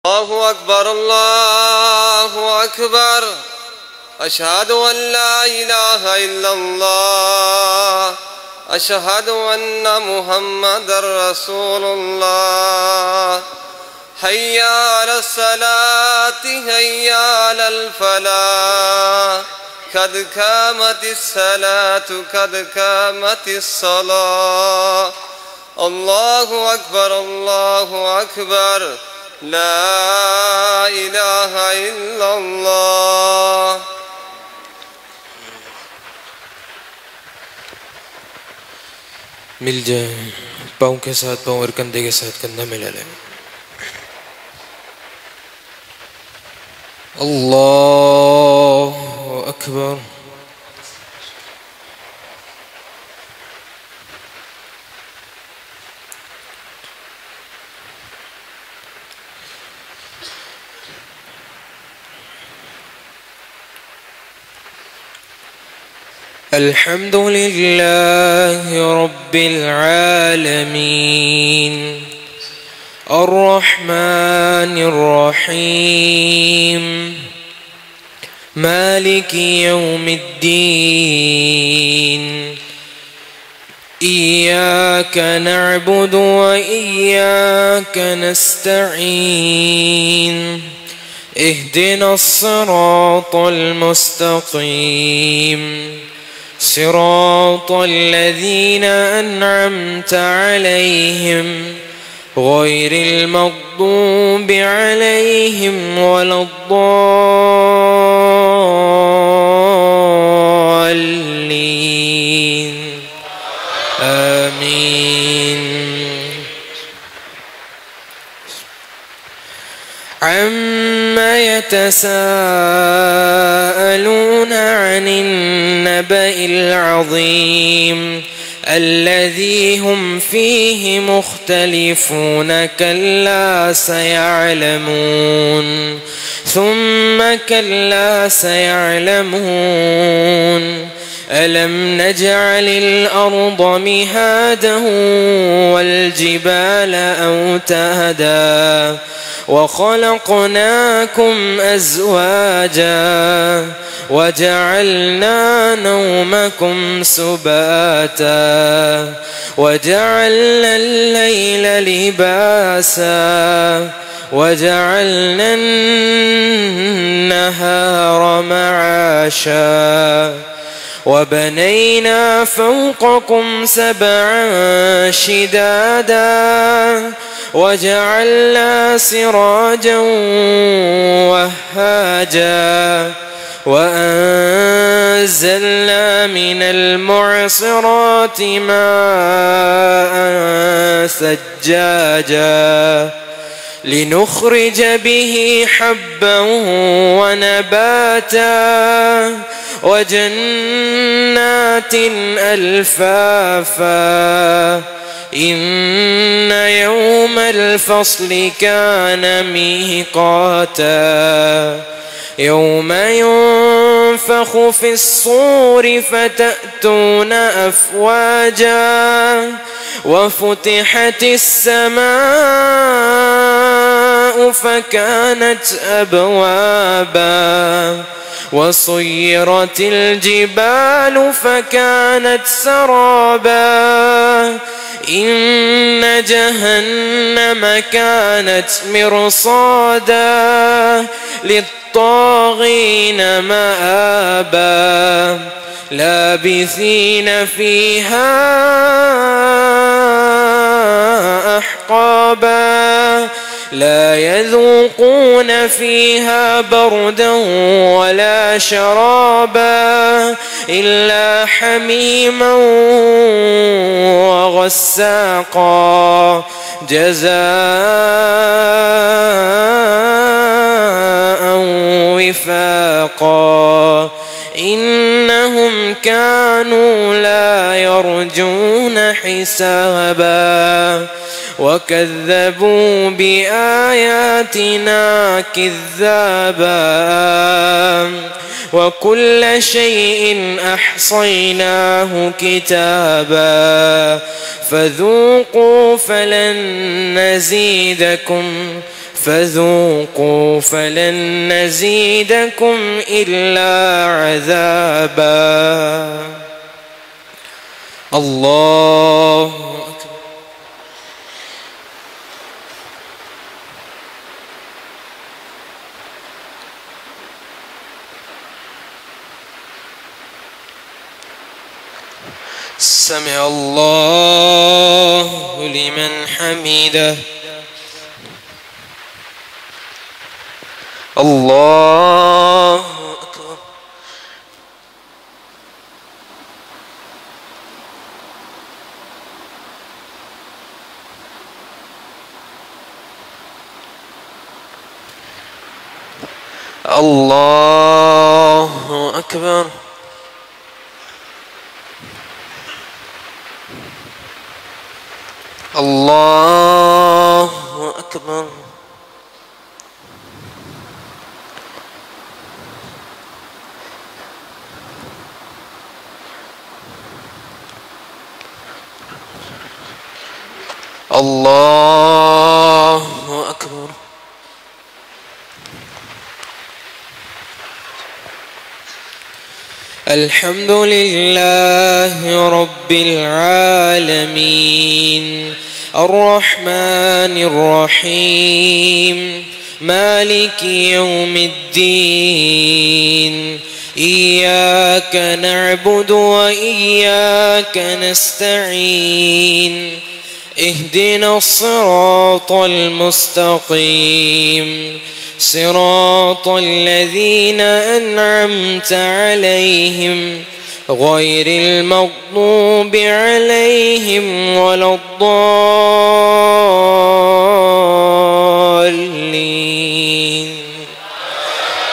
الله أكبر الله أكبر أشهد أن لا إله إلا الله أشهد أن محمدا رسول الله حي على الصلاة حي على الفلاح قد قامت الصلاة قد قامت الصلاة الله أكبر الله أكبر لا إله إلا الله. مل جائے پاؤں کے ساتھ پاؤں اور کندھے کے ساتھ کندھا ملا لیں. اللہ اکبر. الحمد لله رب العالمين الرحمن الرحيم مالك يوم الدين إياك نعبد وإياك نستعين اهدنا الصراط المستقيم صراط الذين أنعمت عليهم غير المغضوب عليهم ولا الضالين آمين. عما يتساءلون عن النبأ العظيم الذي هم فيه مختلفون كلا سيعلمون ثم كلا سيعلمون ألم نجعل الأرض مهادا والجبال أوتادا وخلقناكم أزواجا وجعلنا نومكم سباتا وجعلنا الليل لباسا وجعلنا النهار معاشا وبنينا فوقكم سبعا شدادا وجعلنا سراجا وهاجا وأنزلنا من المعصرات ماء ثجاجا لنخرج به حبا ونباتا وجنات ألفافا إن يوم الفصل كان ميقاتا يوم ينفخ في الصور فتأتون أفواجا وفتحت السماء فكانت أبوابا وصيرت الجبال فكانت سرابا إن جهنم كانت مرصادا للطاغين مآبا لابثين فيها أحقابا لا يذوقون فيها بردا ولا شرابا إلا حميما وغساقا جزاء وفاقا إنهم كانوا لا يرجون حسابا وكذبوا بآياتنا كذابا وكل شيء أحصيناه كتابا فذوقوا فلن نزيدكم فذوقوا فلن نزيدكم إلا عذابا. الله أكبر. سمع الله لمن حمده. الله أكبر. الله أكبر. الله أكبر. الله أكبر. الحمد لله رب العالمين الرحمن الرحيم مالك يوم الدين إياك نعبد وإياك نستعين اهدنا الصراط المستقيم صراط الذين أنعمت عليهم غير المغضوب عليهم ولا الضالين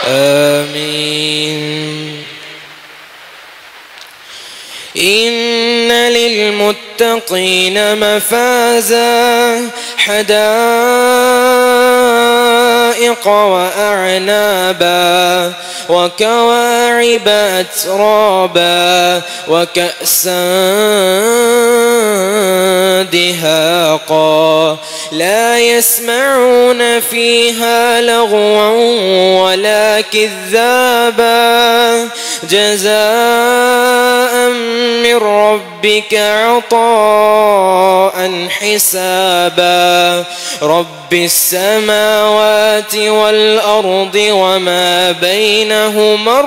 آمين. إن للمتقين مفازا حدائق وأعنابا وكواعب أترابا وكأسا دهاقا لا يسمعون فيها لغوا ولا كذابا جزاء من ربك عطاء حسابا. رب السماوات والأرض وما بينهما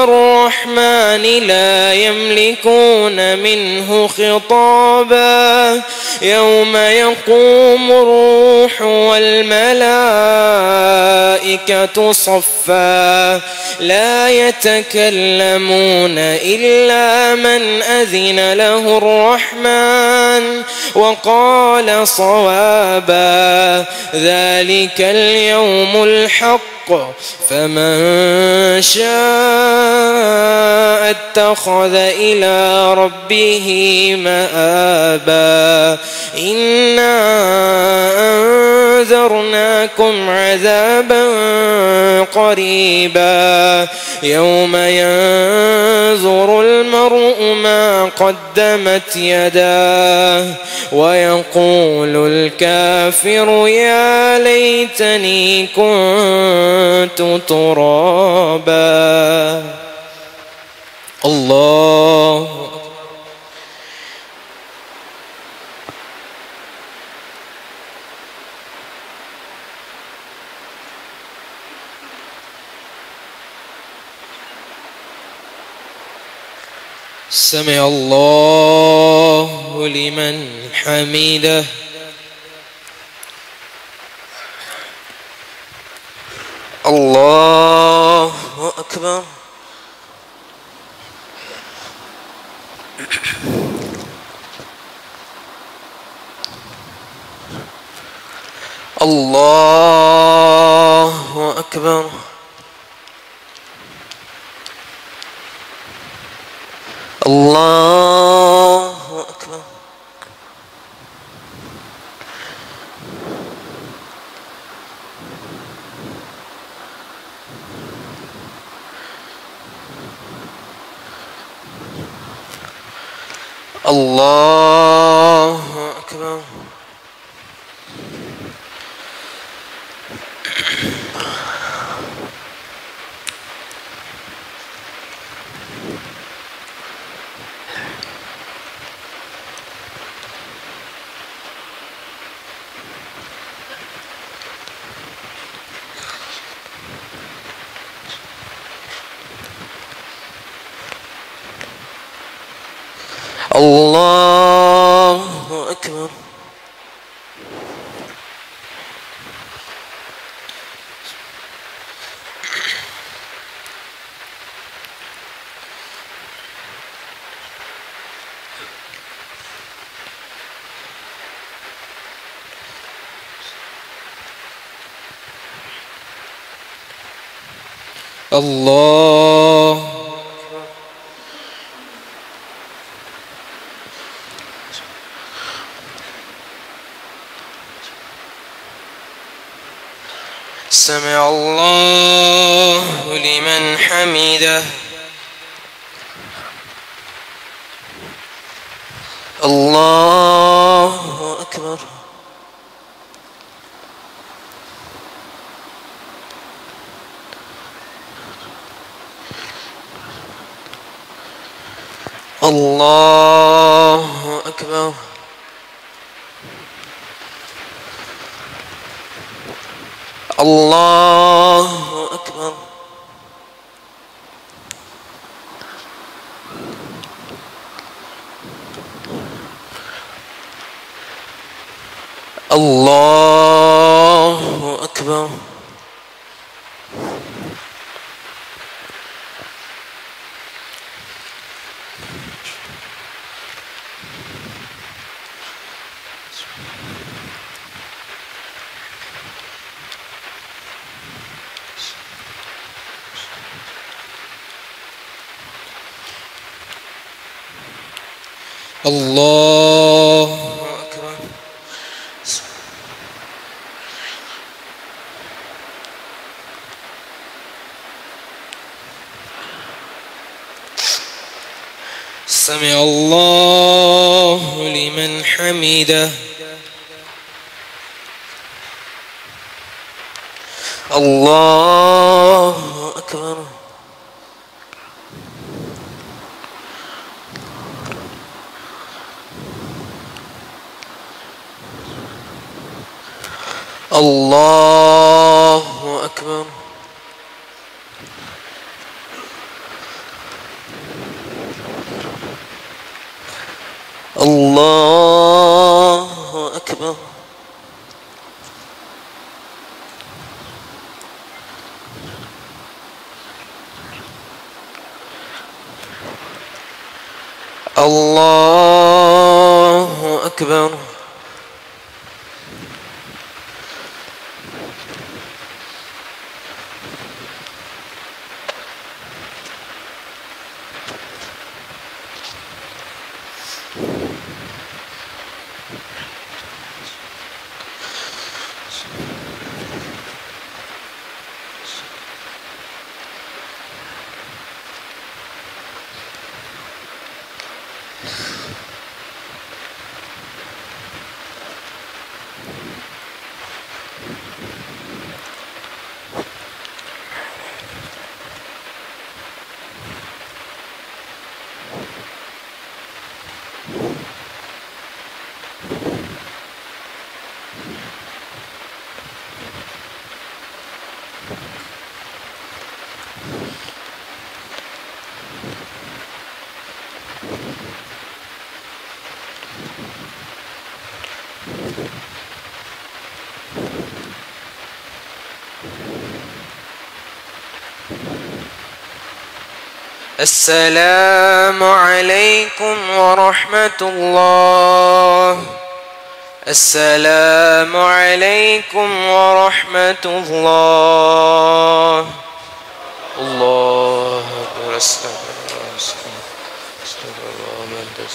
الرحمن لا يملكون منه خطابا. يوم يقوم الروح والملائكة صفا لا يتكلمون إلا من أذن له الرحمن وقال صوابا. ذلك اليوم الحق فمن شاء اتخذ إلى ربه مآبا. إنا أنذرناكم عذابا قريبا يوم ينظر المرء ما قدمت يداه ويقول الكافر يا ليتني كنت ترابا. الله سمع الله لمن حمده. الله أكبر. الله أكبر. الله أكبر. الله الله أكبر. الله سمع الله لمن حمده. الله أكبر. الله أكبر. الله أكبر. الله أكبر. الله أكبر. سمع الله لمن حمده. الله أكبر. الله أكبر. الله أكبر. الله أكبر. السلام عليكم ورحمة الله. السلام عليكم ورحمة الله. الله أكبر. استغفر الله. استغفر الله.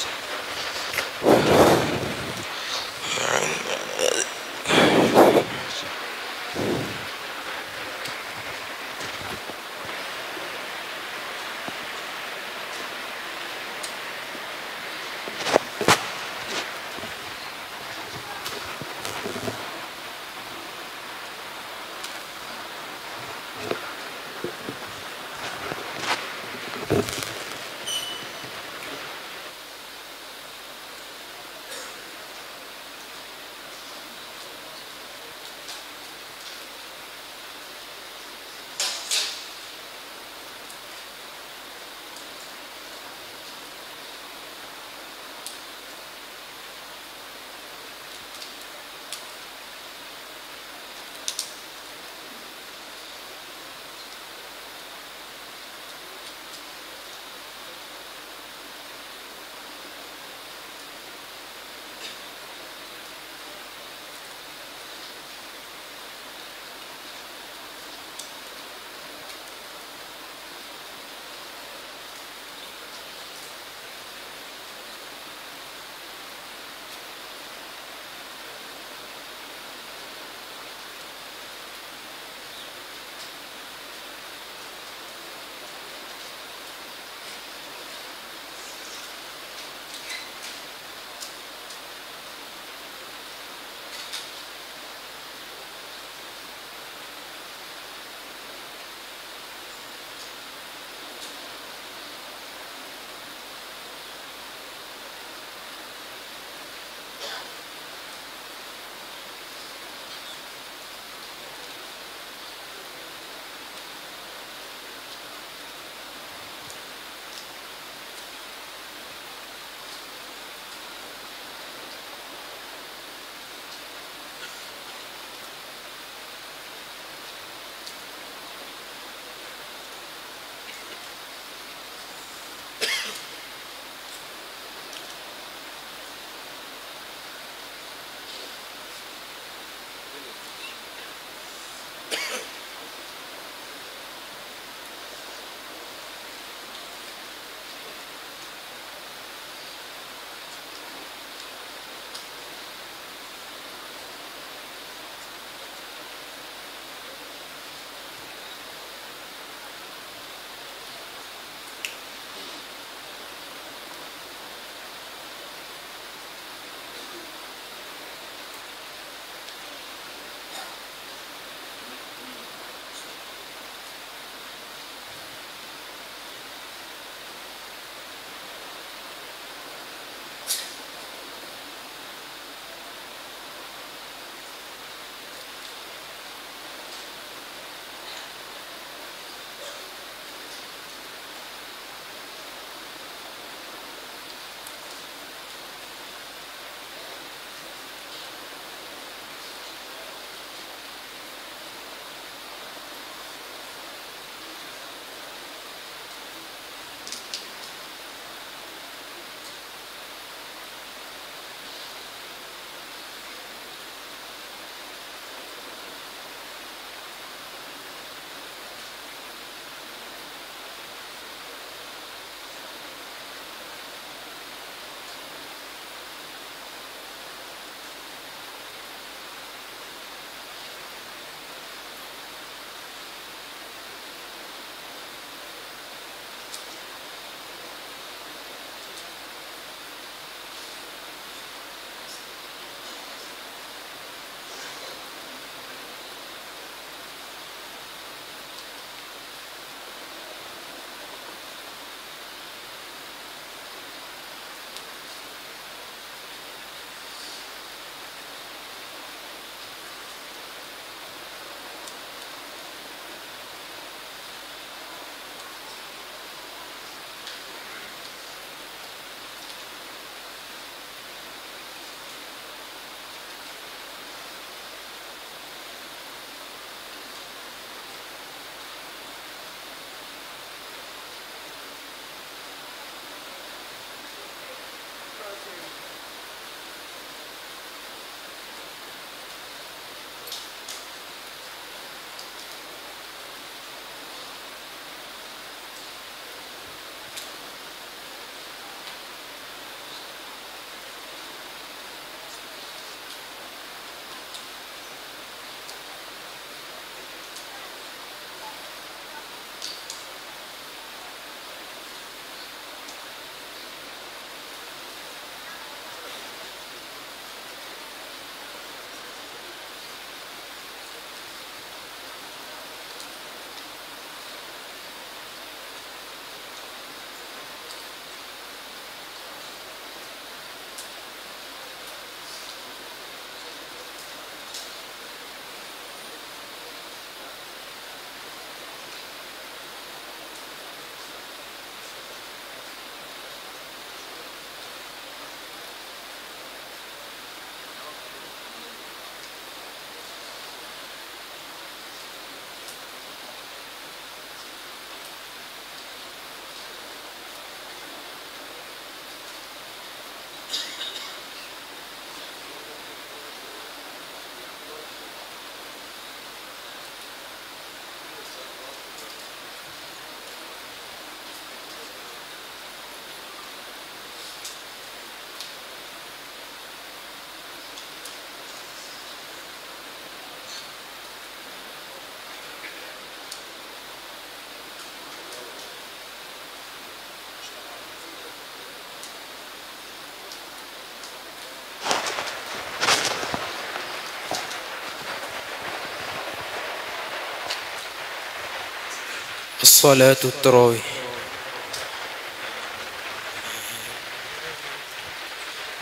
صلاة التراويح.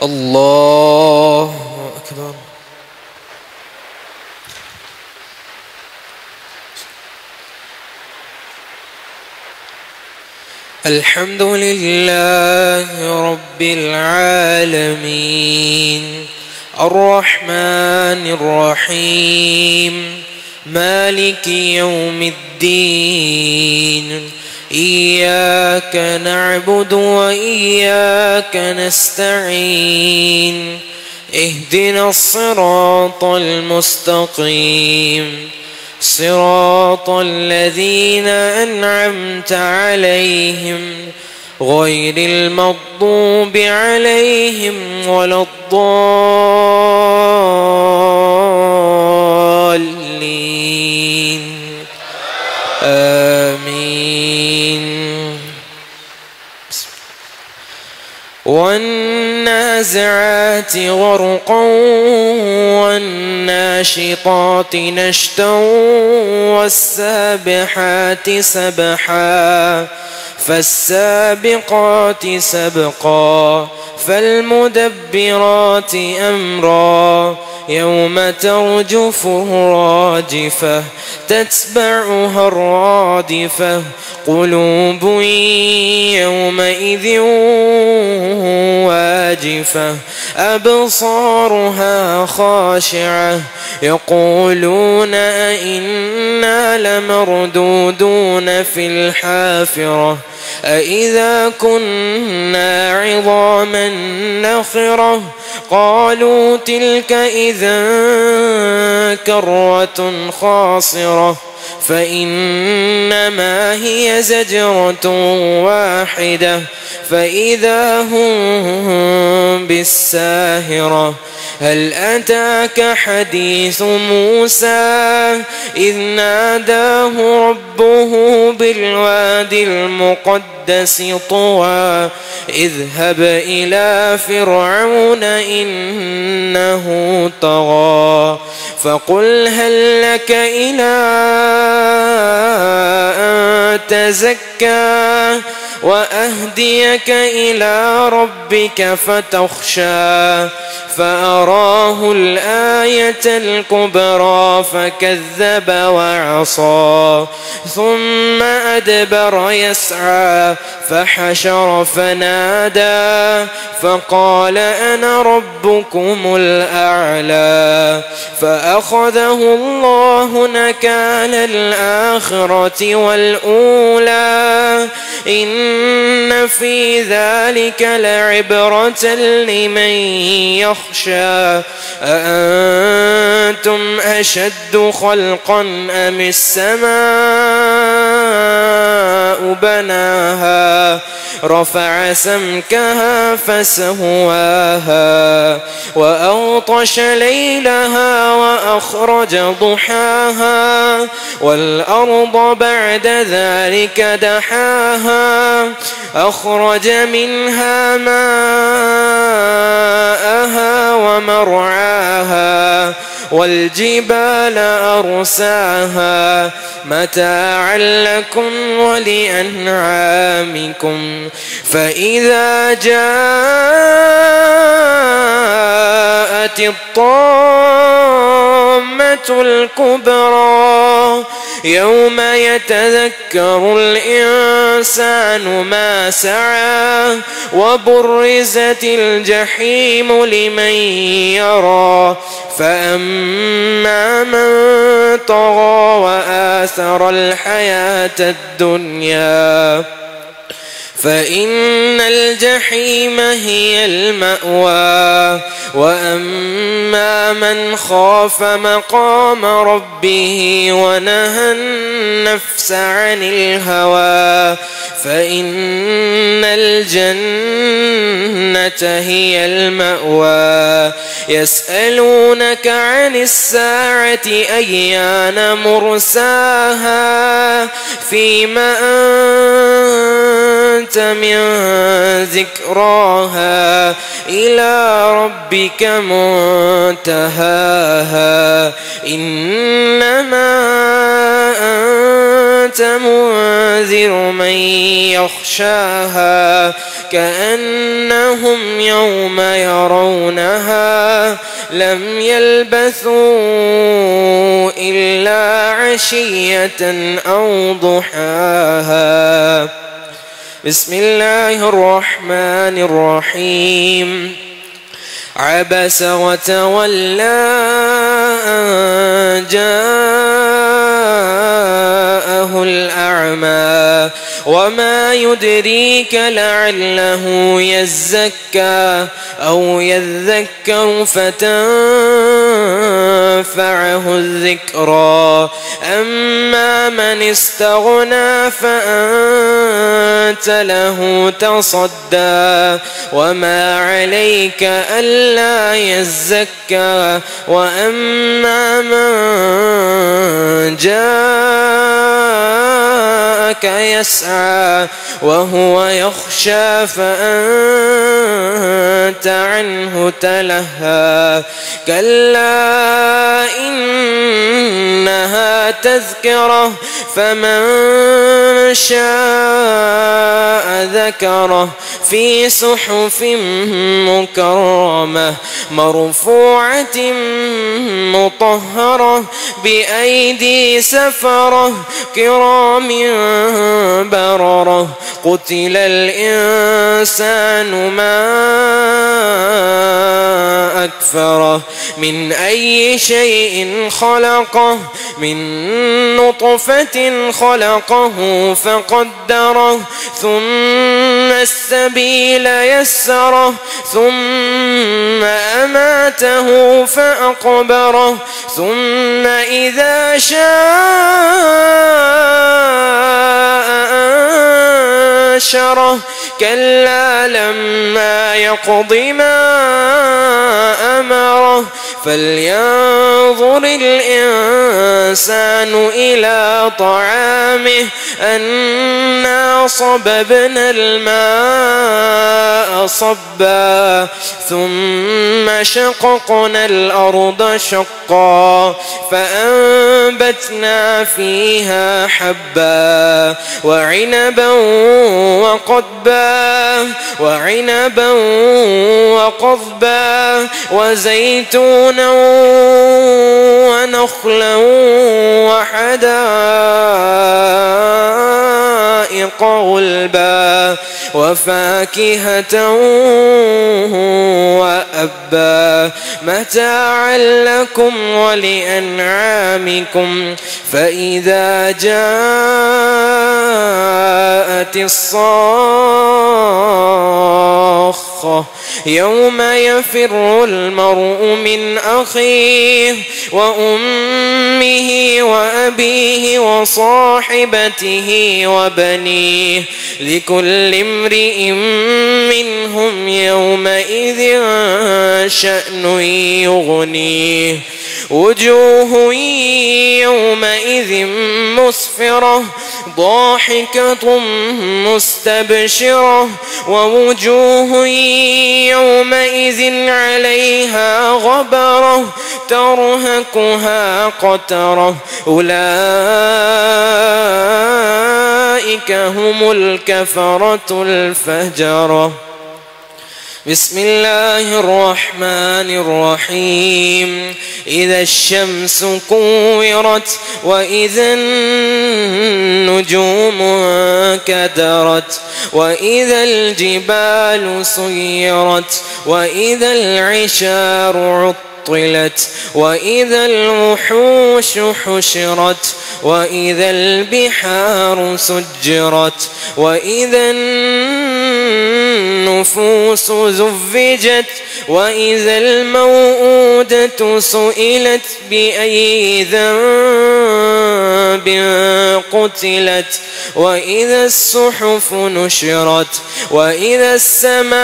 الله أكبر. الحمد لله رب العالمين الرحمن الرحيم مالك يوم الدين إياك نعبد وإياك نستعين اهدنا الصراط المستقيم صراط الذين أنعمت عليهم غير المغضوب عليهم ولا الضالين آمين. والنازعات غرقا والناشطات نشطا والسابحات سبحا فالسابقات سبقا فالمدبرات أمرا يوم ترجف الراجفة تتبعها الرادفة قلوب يومئذ واجفة أبصارها خاشعة يقولون أئنا لمردودون في الحافرة أئذا كنا عظاما نخرة قالوا تلك إذا كرة خاسرة فإنما هي زجرة واحدة فإذا هم بالساهرة. هل أتاك حديث موسى إذ ناداه ربه بالوادي المقدس طوى اذهب إلى فرعون إنه طغى فقل هل لك إلى أن تزكى وأهديك إلى ربك فتخشى فأراه الآية الكبرى فكذب وعصى ثم أدبر يسعى فحشر فنادى فقال أنا ربكم الأعلى فأخذه الله نكال الآخرة والأولى إن في ذلك لعبرة لمن يخشى أأنتم أشد خلقا أم السماء بناها رفع سمكها فسواها وأغطش ليلها وأخرج ضحاها والأرض بعد ذلك دحاها أخرج منها ماءها ومرعاها والجبال أرساها متاعا لكم ولأنعامكم فإذا جاءت الطامة الكبرى يوم يتذكر الإنسان ما سعى وبرزت الجحيم لمن يرى فأما من طغى وآثر الحياة الدنيا فإن الجحيم هي المأوى وأما من خاف مقام ربه ونهى النفس عن الهوى فإن الجنة هي المأوى يسألونك عن الساعة أيان مرساها فيما أنت من ذكراها إلى ربك منتهاها إنما أنت منذر كأنهم يوم يرونها لم يلبثوا إلا عشية أو ضحاها. بسم الله الرحمن الرحيم. عبس وتولى أن جاءه الأعمى وما يدريك لعله يزكى أو يذكر فتنفعه الذكرى. أما من استغنى فأنت له تصدى وما عليك ألا يزكى. وأما من جاءك يسعى وهو يخشى فأنت عنه تلهى. كلا إنها تذكرة فمن شاء ذكره في صحف مكرمة مرفوعة مطهرة بأيدي سفرة كرام بررة. قتل الإنسان ما أكفره من أي شيء خلقه من نطفة خلقه فقدره ثم السبيل يسره ثم أماته فأقبره ثم إذا شاء أنشره. كلا لما يقض ما أمره. فلينظر الإنسان إلى طعامه أنا صببنا الماء صبا ثم شققنا الأرض شقا فأنبتنا فيها حبا وعنبا وقضبا وزيتونا ونخلا وحدائق غلبا وفاكهة وأبا متاعا لكم ولأنعامكم. فإذا جاءت الصاخة يوم يفر المرء من أخيه وأمه وأبيه وصاحبته وبنيه لكل امرئ منهم يومئذ شأن يغنيه. وجوه يومئذ مسفرة ضاحكة مستبشرة ووجوه يومئذ عليها غبرة ترهقها قترة. أولئك هم الكفرة الفجرة. بسم الله الرحمن الرحيم. إذا الشمس كورت وإذا النجوم انكدرت وإذا الجبال سيرت وإذا العشار عطلت وإذا الوحوش حشرت وإذا البحار سجرت وإذا النفوس زوجت وإذا الموءودة سئلت بأي ذنب قتلت وإذا الصحف نشرت وإذا السماء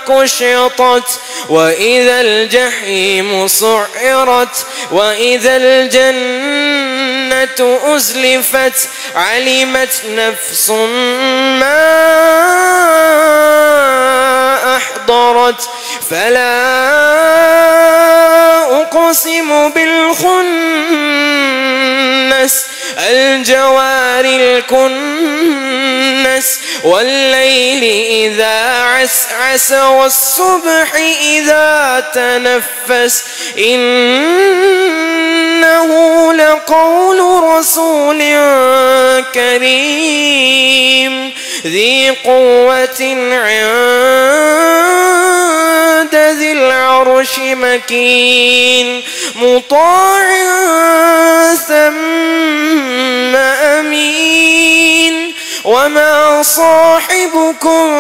كشطت وإذا الجحيم سعرت وإذا الجنة أزلفت علمت نفس ما أحضرت. فلا أقسم بالخنس الجوار الكنس والليل إذا عسعس والصبح إذا تنفس إنه لقول رسول كريم ذي قوة عند ذي العرش مكين مطاع ثم أمين وما صاحبكم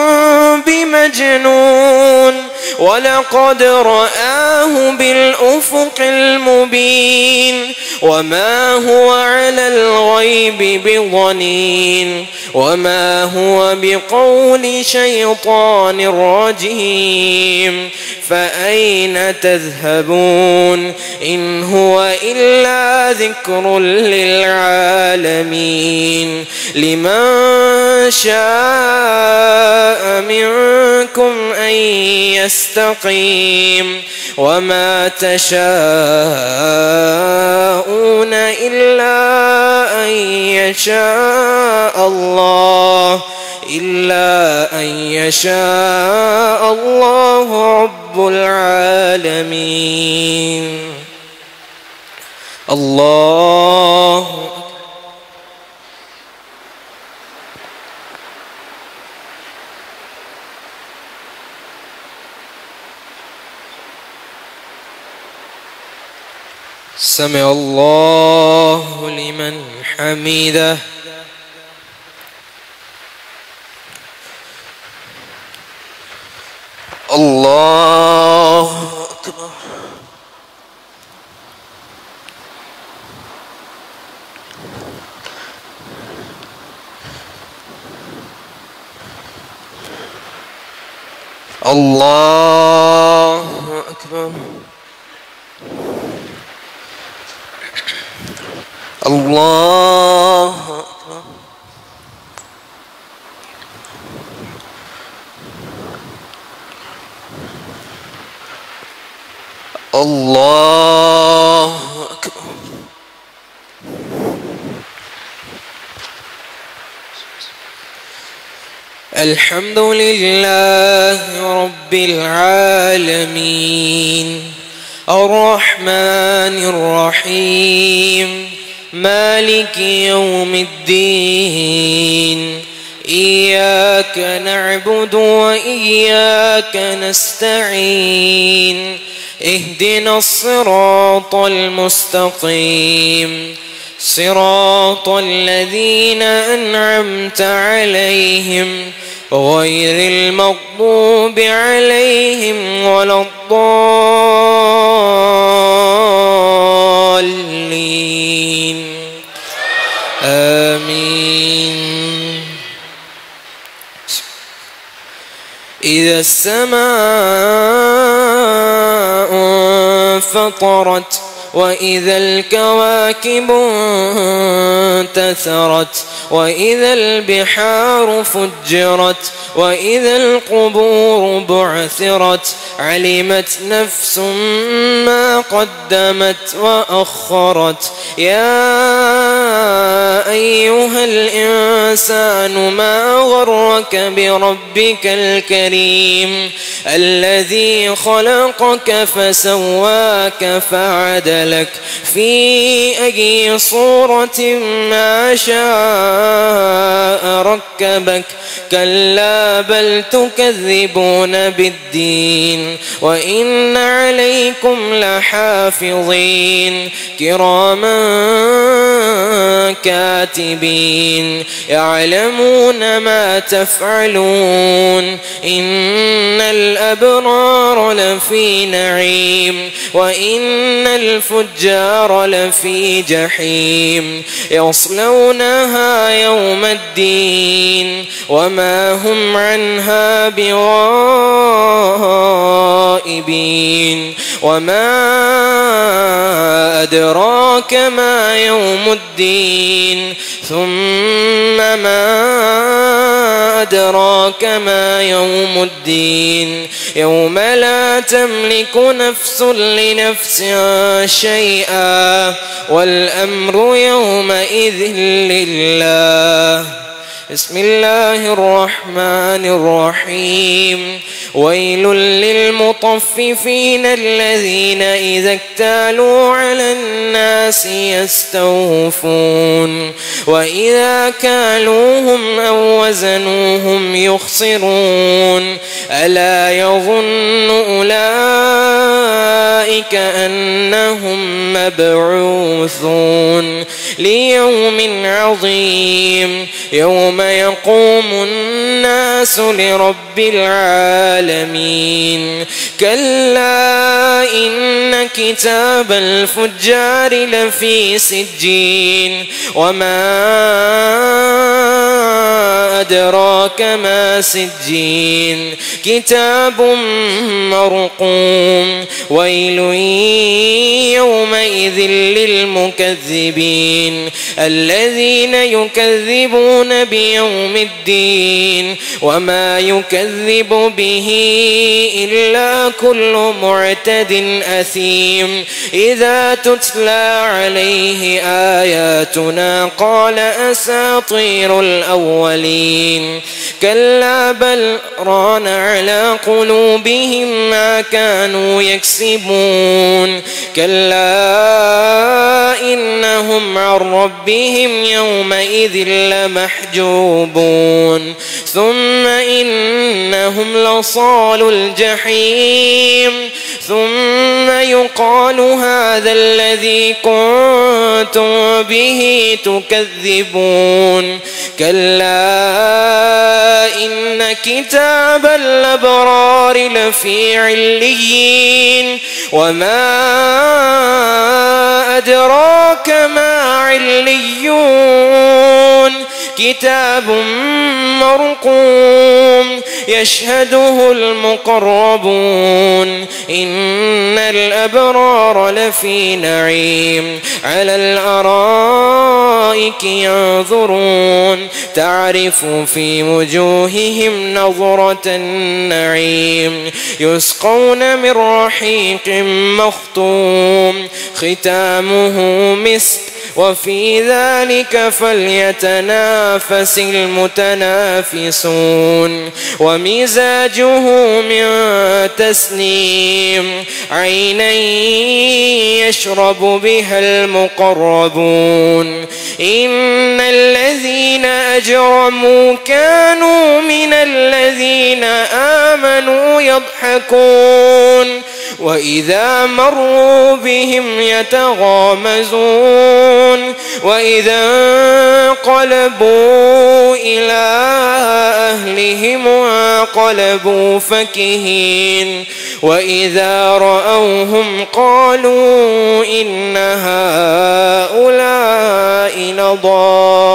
بمجنون ولقد رآه بالأفق المبين وما هو على الغيب بضنين وما هو بقول شيطان رجيم فأين تذهبون إن هو إلا ذكر للعالمين لمن شاء منكم أن يستقيم وما تشاءون إلا أن يشاء الله رب العالمين. الله سمع الله لمن حمده. الله أكبر. الله أكبر. الله أكبر. الله أكبر. الحمد لله رب العالمين الرحمن الرحيم مالك يوم الدين إياك نعبد وإياك نستعين اهدنا الصراط المستقيم صراط الذين أنعمت عليهم غير المغضوب عليهم ولا الضالين آمين. إذا السماء انفطرت وإذا الكواكب انتثرت وإذا البحار فجرت وإذا القبور بعثرت علمت نفس ما قدمت وأخرت يا أيها الإنسان ما غرك بربك الكريم الذي خلقك فسواك فعدلك في أي صورة ما شاء ركبك كلا بل تكذبون بالدين وإن عليكم لحافظين كراما كاتبين يعلمون ما تفعلون إن الأبرار لفي نعيم وإن الفجار لفي جحيم يصلونها يوم الدين وما هم عنها بغائبين وما أدراك ما يوم الدين ثم ما أدراك ما يوم الدين يوم لا تملك نفس لنفس شيئا والأمر يومئذ لله. بسم الله الرحمن الرحيم. ويل للمطففين الذين إذا اكتالوا على الناس يستوفون وإذا كالوهم أو وزنوهم يخسرون. ألا يظن أولئك أنهم مبعوثون ليوم عظيم يوم يقوم الناس لرب العالمين. كلا إن كتاب الفجار لفي سجين وما أدراك ما سجين كتاب مرقوم. ويل يومئذ للمكذبين الذين يكذبون بيوم الدين وما يكذب به إلا كل معتد أثيم. إذا تتلى عليه آياتنا قال أساطير الأولين. كلا بل ران على قلوبهم ما كانوا يكسبون. كلا إنهم عن ربهم يومئذ لمحجوبون. ثم إنهم لصالو الجحيم. ثم يقال هذا الذي كنتم به تكذبون. كلا إن كتاب الأبرار لفي عليين وما أدراك ما عليون. كتاب مرقوم يشهده المقربون. إن الأبرار لفي نعيم على الأرائك ينظرون تعرف في وجوههم نظرة النعيم. يسقون من رحيق مختوم ختامه مسك وفي ذلك فليتنافس المتنافسون. ومزاجه من تسنيم. عينا يشرب بها المقربون. إن الذين أجرموا كانوا من الذين آمنوا يضحكون وإذا مروا بهم يتغامزون. وإذا انقلبوا إلى أهلهم انقلبوا فكهين. وإذا رأوهم قالوا إن هؤلاء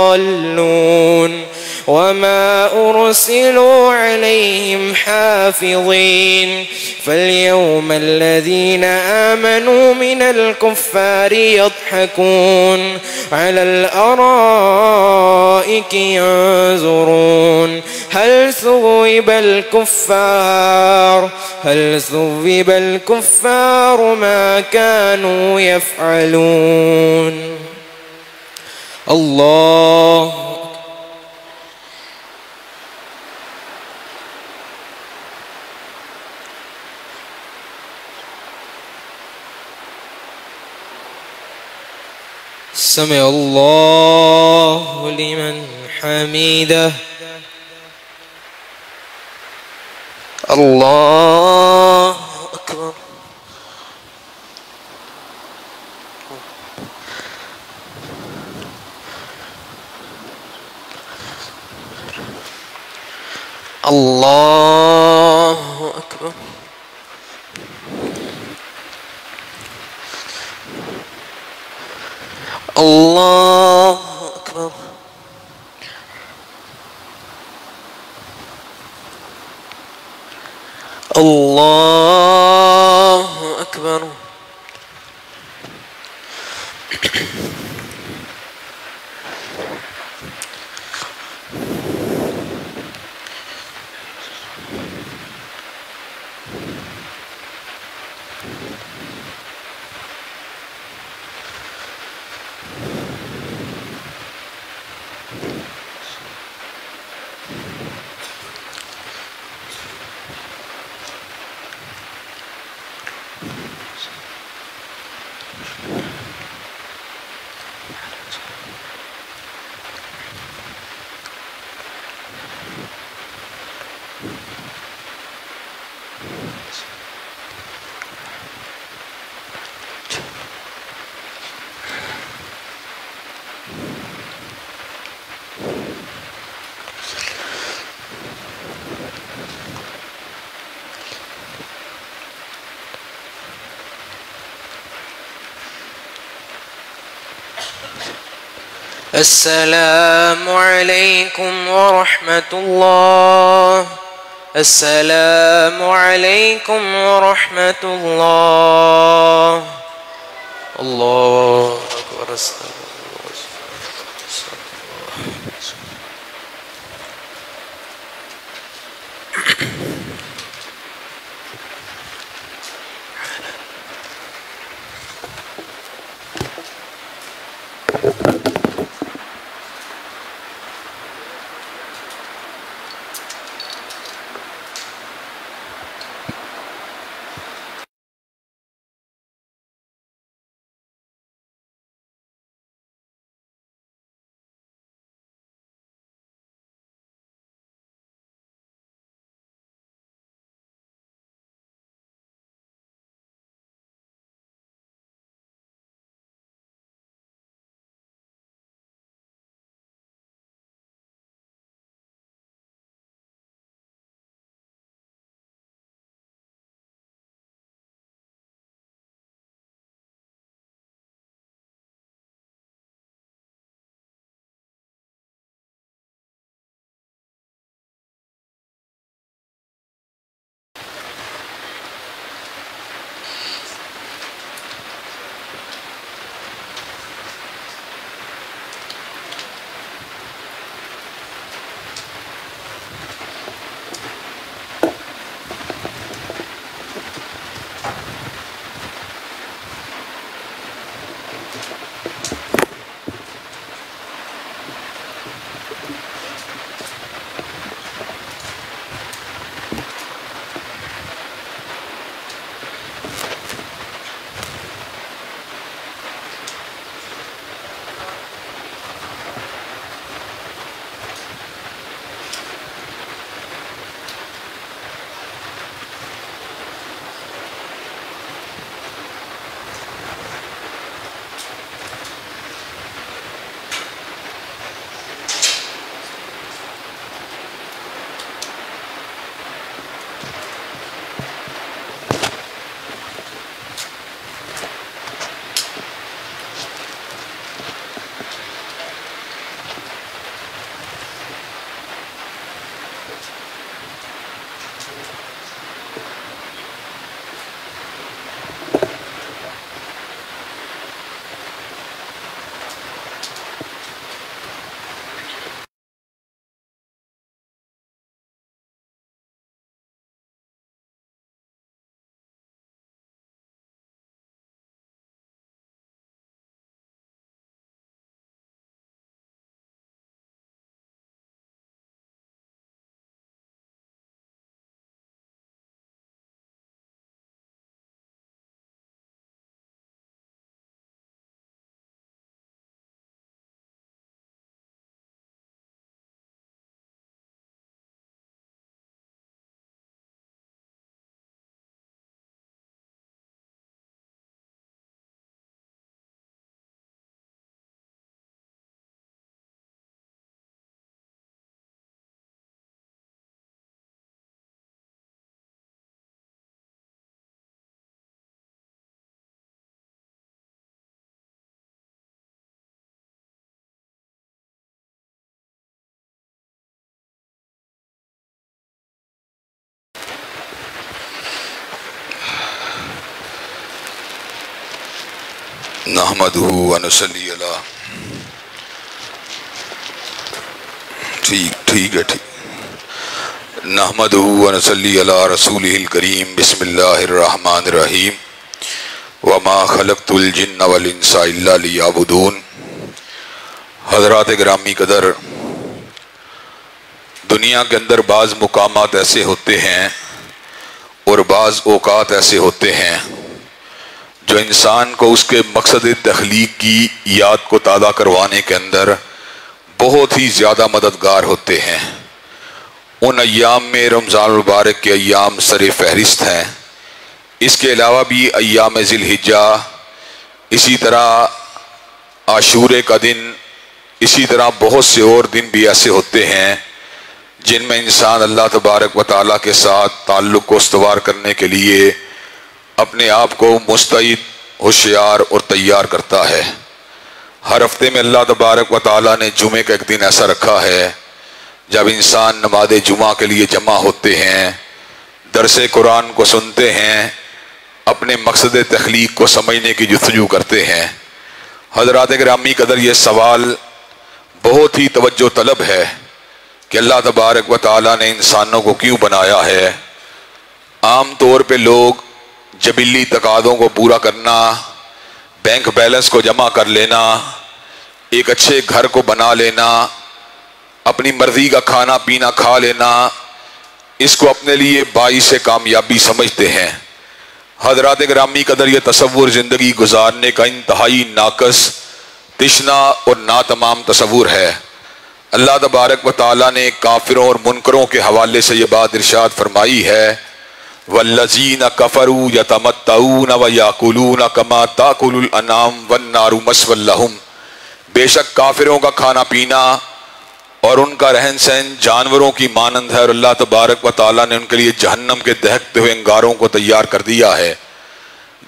لضالون. وما أرسلوا عليهم حافظين. فاليوم الذين آمنوا من الكفار يضحكون على الأرائك ينظرون هل ثوب الكفار ما كانوا يفعلون. الله سمع الله لمن حمده. الله أكبر. الله أكبر. الله أكبر. الله أكبر. السلام علیکم ورحمۃ اللہ. السلام علیکم ورحمۃ اللہ. اللہ اکبر. نحمدہ ونصلی علی ٹھیک ہے نحمدہ ونصلی علی رسولہ الکریم. بسم اللہ الرحمن الرحیم. وما خلقت الجن والانس الا لیعبدون. حضرات گرامی قدر، دنیا کے اندر بعض مقامات ایسے ہوتے ہیں اور بعض اوقات ایسے ہوتے ہیں جو انسان کو اس کے مقصد تخلیق کی یاد کو تازہ کروانے کے اندر بہت ہی زیادہ مددگار ہوتے ہیں. ان ایام میں رمضان المبارک کے ایام سر فہرست ہیں. اس کے علاوہ بھی ایام ذی الحجہ، اسی طرح عاشورے کا دن، اسی طرح بہت سے اور دن بھی ایسے ہوتے ہیں جن میں انسان اللہ تبارک و تعالیٰ کے ساتھ تعلق کو استوار کرنے کے لیے اپنے آپ کو مستعد، ہوشیار اور تیار کرتا ہے. ہر ہفتے میں اللہ تبارک و تعالیٰ نے جمعے کا ایک دن ایسا رکھا ہے جب انسان نماز جمعہ کے لیے جمع ہوتے ہیں، درس قرآن کو سنتے ہیں، اپنے مقصد تخلیق کو سمجھنے کی جستجو کرتے ہیں۔ حضرات گرامی قدر، یہ سوال بہت ہی توجہ طلب ہے کہ اللہ تبارک و تعالیٰ نے انسانوں کو کیوں بنایا ہے۔ عام طور پہ لوگ جبلی تقاضوں کو پورا کرنا، بینک بیلنس کو جمع کر لینا، ایک اچھے گھر کو بنا لینا، اپنی مرضی کا کھانا پینا کھا لینا، اس کو اپنے لیے باعث کامیابی سمجھتے ہیں۔ حضرات گرامی قدر، یہ تصور زندگی گزارنے کا انتہائی ناقص، تشنا اور ناتمام تصور ہے۔ اللہ تبارک و تعالیٰ نے کافروں اور منکروں کے حوالے سے یہ بات ارشاد فرمائی ہے، وَالَّذِينَ كَفَرُوا يَتَمَتَّعُونَ وَيَأْكُلُونَ كَمَا تَأْكُلُ الْأَنْعَامُ وَالنَّارُ مَثْوًى لَهُمْ، بے شک کافروں کا کھانا پینا اور ان کا رہن سہن جانوروں کی مانند ہے، اور اللہ تبارک و تعالیٰ نے ان کے لیے جہنم کے دہکتے ہوئے انگاروں کو تیار کر دیا ہے۔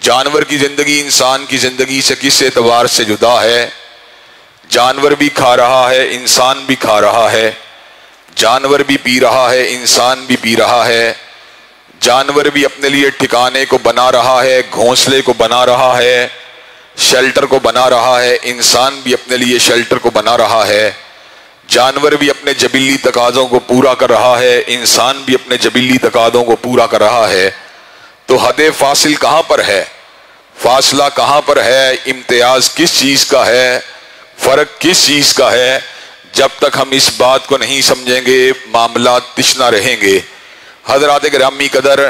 جانور کی زندگی انسان کی زندگی سے کس اعتبار سے جدا ہے؟ جانور بھی کھا رہا ہے، انسان بھی کھا رہا ہے، جانور بھی پی رہا ہے، انسان بھی پی رہا ہے، جانور بھی اپنے لیے ٹھکانے کو بنا رہا ہے، گھونسلے کو بنا رہا ہے، شیلٹر کو بنا رہا ہے، انسان بھی اپنے لیے شیلٹر کو بنا رہا ہے، جانور بھی اپنے جبلی تقاضوں کو پورا کر رہا ہے، انسان بھی اپنے جبلی تقاضوں کو پورا کر رہا ہے۔ تو حد فاصل کہاں پر ہے؟ فاصلہ کہاں پر ہے؟ امتیاز کس چیز کا ہے؟ فرق کس چیز کا ہے؟ جب تک ہم اس بات کو نہیں سمجھیں گے معاملات تشنا رہیں گے۔ حضرات گرامی قدر،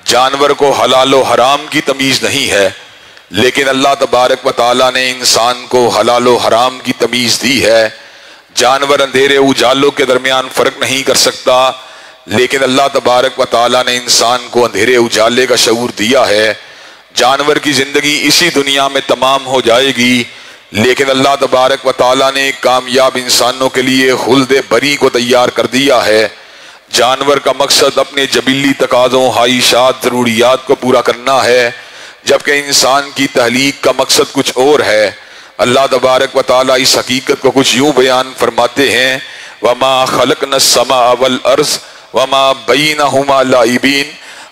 جانور کو حلال و حرام کی تمیز نہیں ہے، لیکن اللہ تبارک و تعالیٰ نے انسان کو حلال و حرام کی تمیز دی ہے۔ جانور اندھیرے اجالوں کے درمیان فرق نہیں کر سکتا، لیکن اللہ تبارک و تعالیٰ نے انسان کو اندھیرے اجالے کا شعور دیا ہے۔ جانور کی زندگی اسی دنیا میں تمام ہو جائے گی، لیکن اللہ تبارک و تعالیٰ نے کامیاب انسانوں کے لیے خلد بری کو تیار کر دیا ہے۔ جانور کا مقصد اپنے جبلی تقاضوں، خواہشات، ضروریات کو پورا کرنا ہے، جبکہ انسان کی تخلیق کا مقصد کچھ اور ہے۔ اللہ تبارک و تعالیٰ اس حقیقت کو کچھ یوں بیان فرماتے ہیں، وَمَا خَلَقْنَا السَّمَاءَ وَالْأَرْضَ وَمَا بَيْنَهُمَا لَاعِبِينَ،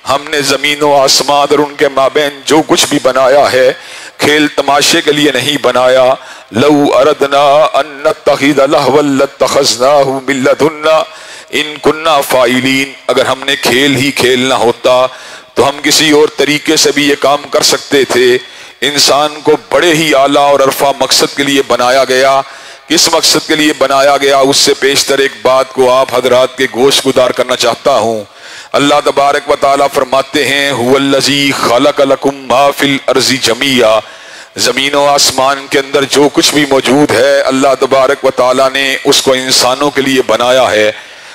ہم نے زمین و آسمان اور ان کے مابین جو کچھ بھی بنایا ہے کھیل تماشے کے لیے نہیں بنایا۔ لَوْ أَرَدْنَا أَن نَّتَّخِذَ لَهْوًا لَّاتَّخَذْنَاهُ مِن لَّدُنَّا إِن كُنَّا فَاعِلِينَ، اگر ہم نے کھیل ہی کھیلنا ہوتا تو ہم کسی اور طریقے سے بھی یہ کام کر سکتے تھے۔ انسان کو بڑے ہی اعلیٰ اور عرفہ مقصد کے لیے بنایا گیا۔ کس مقصد کے لیے بنایا گیا؟ اس سے پیشتر ایک بات کو آپ حضرات کے گوش گدار کرنا چاہتا ہوں۔ اللہ تبارک و تعالیٰ فرماتے ہیں، هُوَ الَّذِي خَلَقَ لَكُم مَّا فِي الْأَرْضِ جَمِيعًا، زمین و آسمان کے اندر جو کچھ بھی موجود ہے اللہ تبارک و تعالیٰ نے اس کو انسانوں کے لیے بنایا ہے۔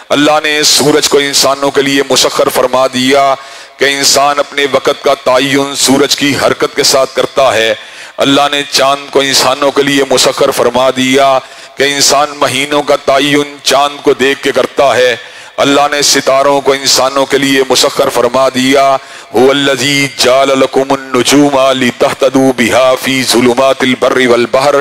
اللہ نے سورج کو انسانوں کے لیے مسخر فرما دیا کہ انسان اپنے وقت کا تعین سورج کی حرکت کے ساتھ کرتا ہے۔ اللہ نے چاند کو انسانوں کے لیے مسخر فرما دیا کہ انسان مہینوں کا تعین چاند کو دیکھ کے کرتا ہے۔ اللہ نے ستاروں کو انسانوں کے لیے مسخر فرما دیا، هُوَ الَّذِي جَعَلَ لَكُمُ النُّجُومَ لِتَهْتَدُوا بِهَا فِي ظُلُمَاتِ الْبَرِّ وَالْبَحْرِ،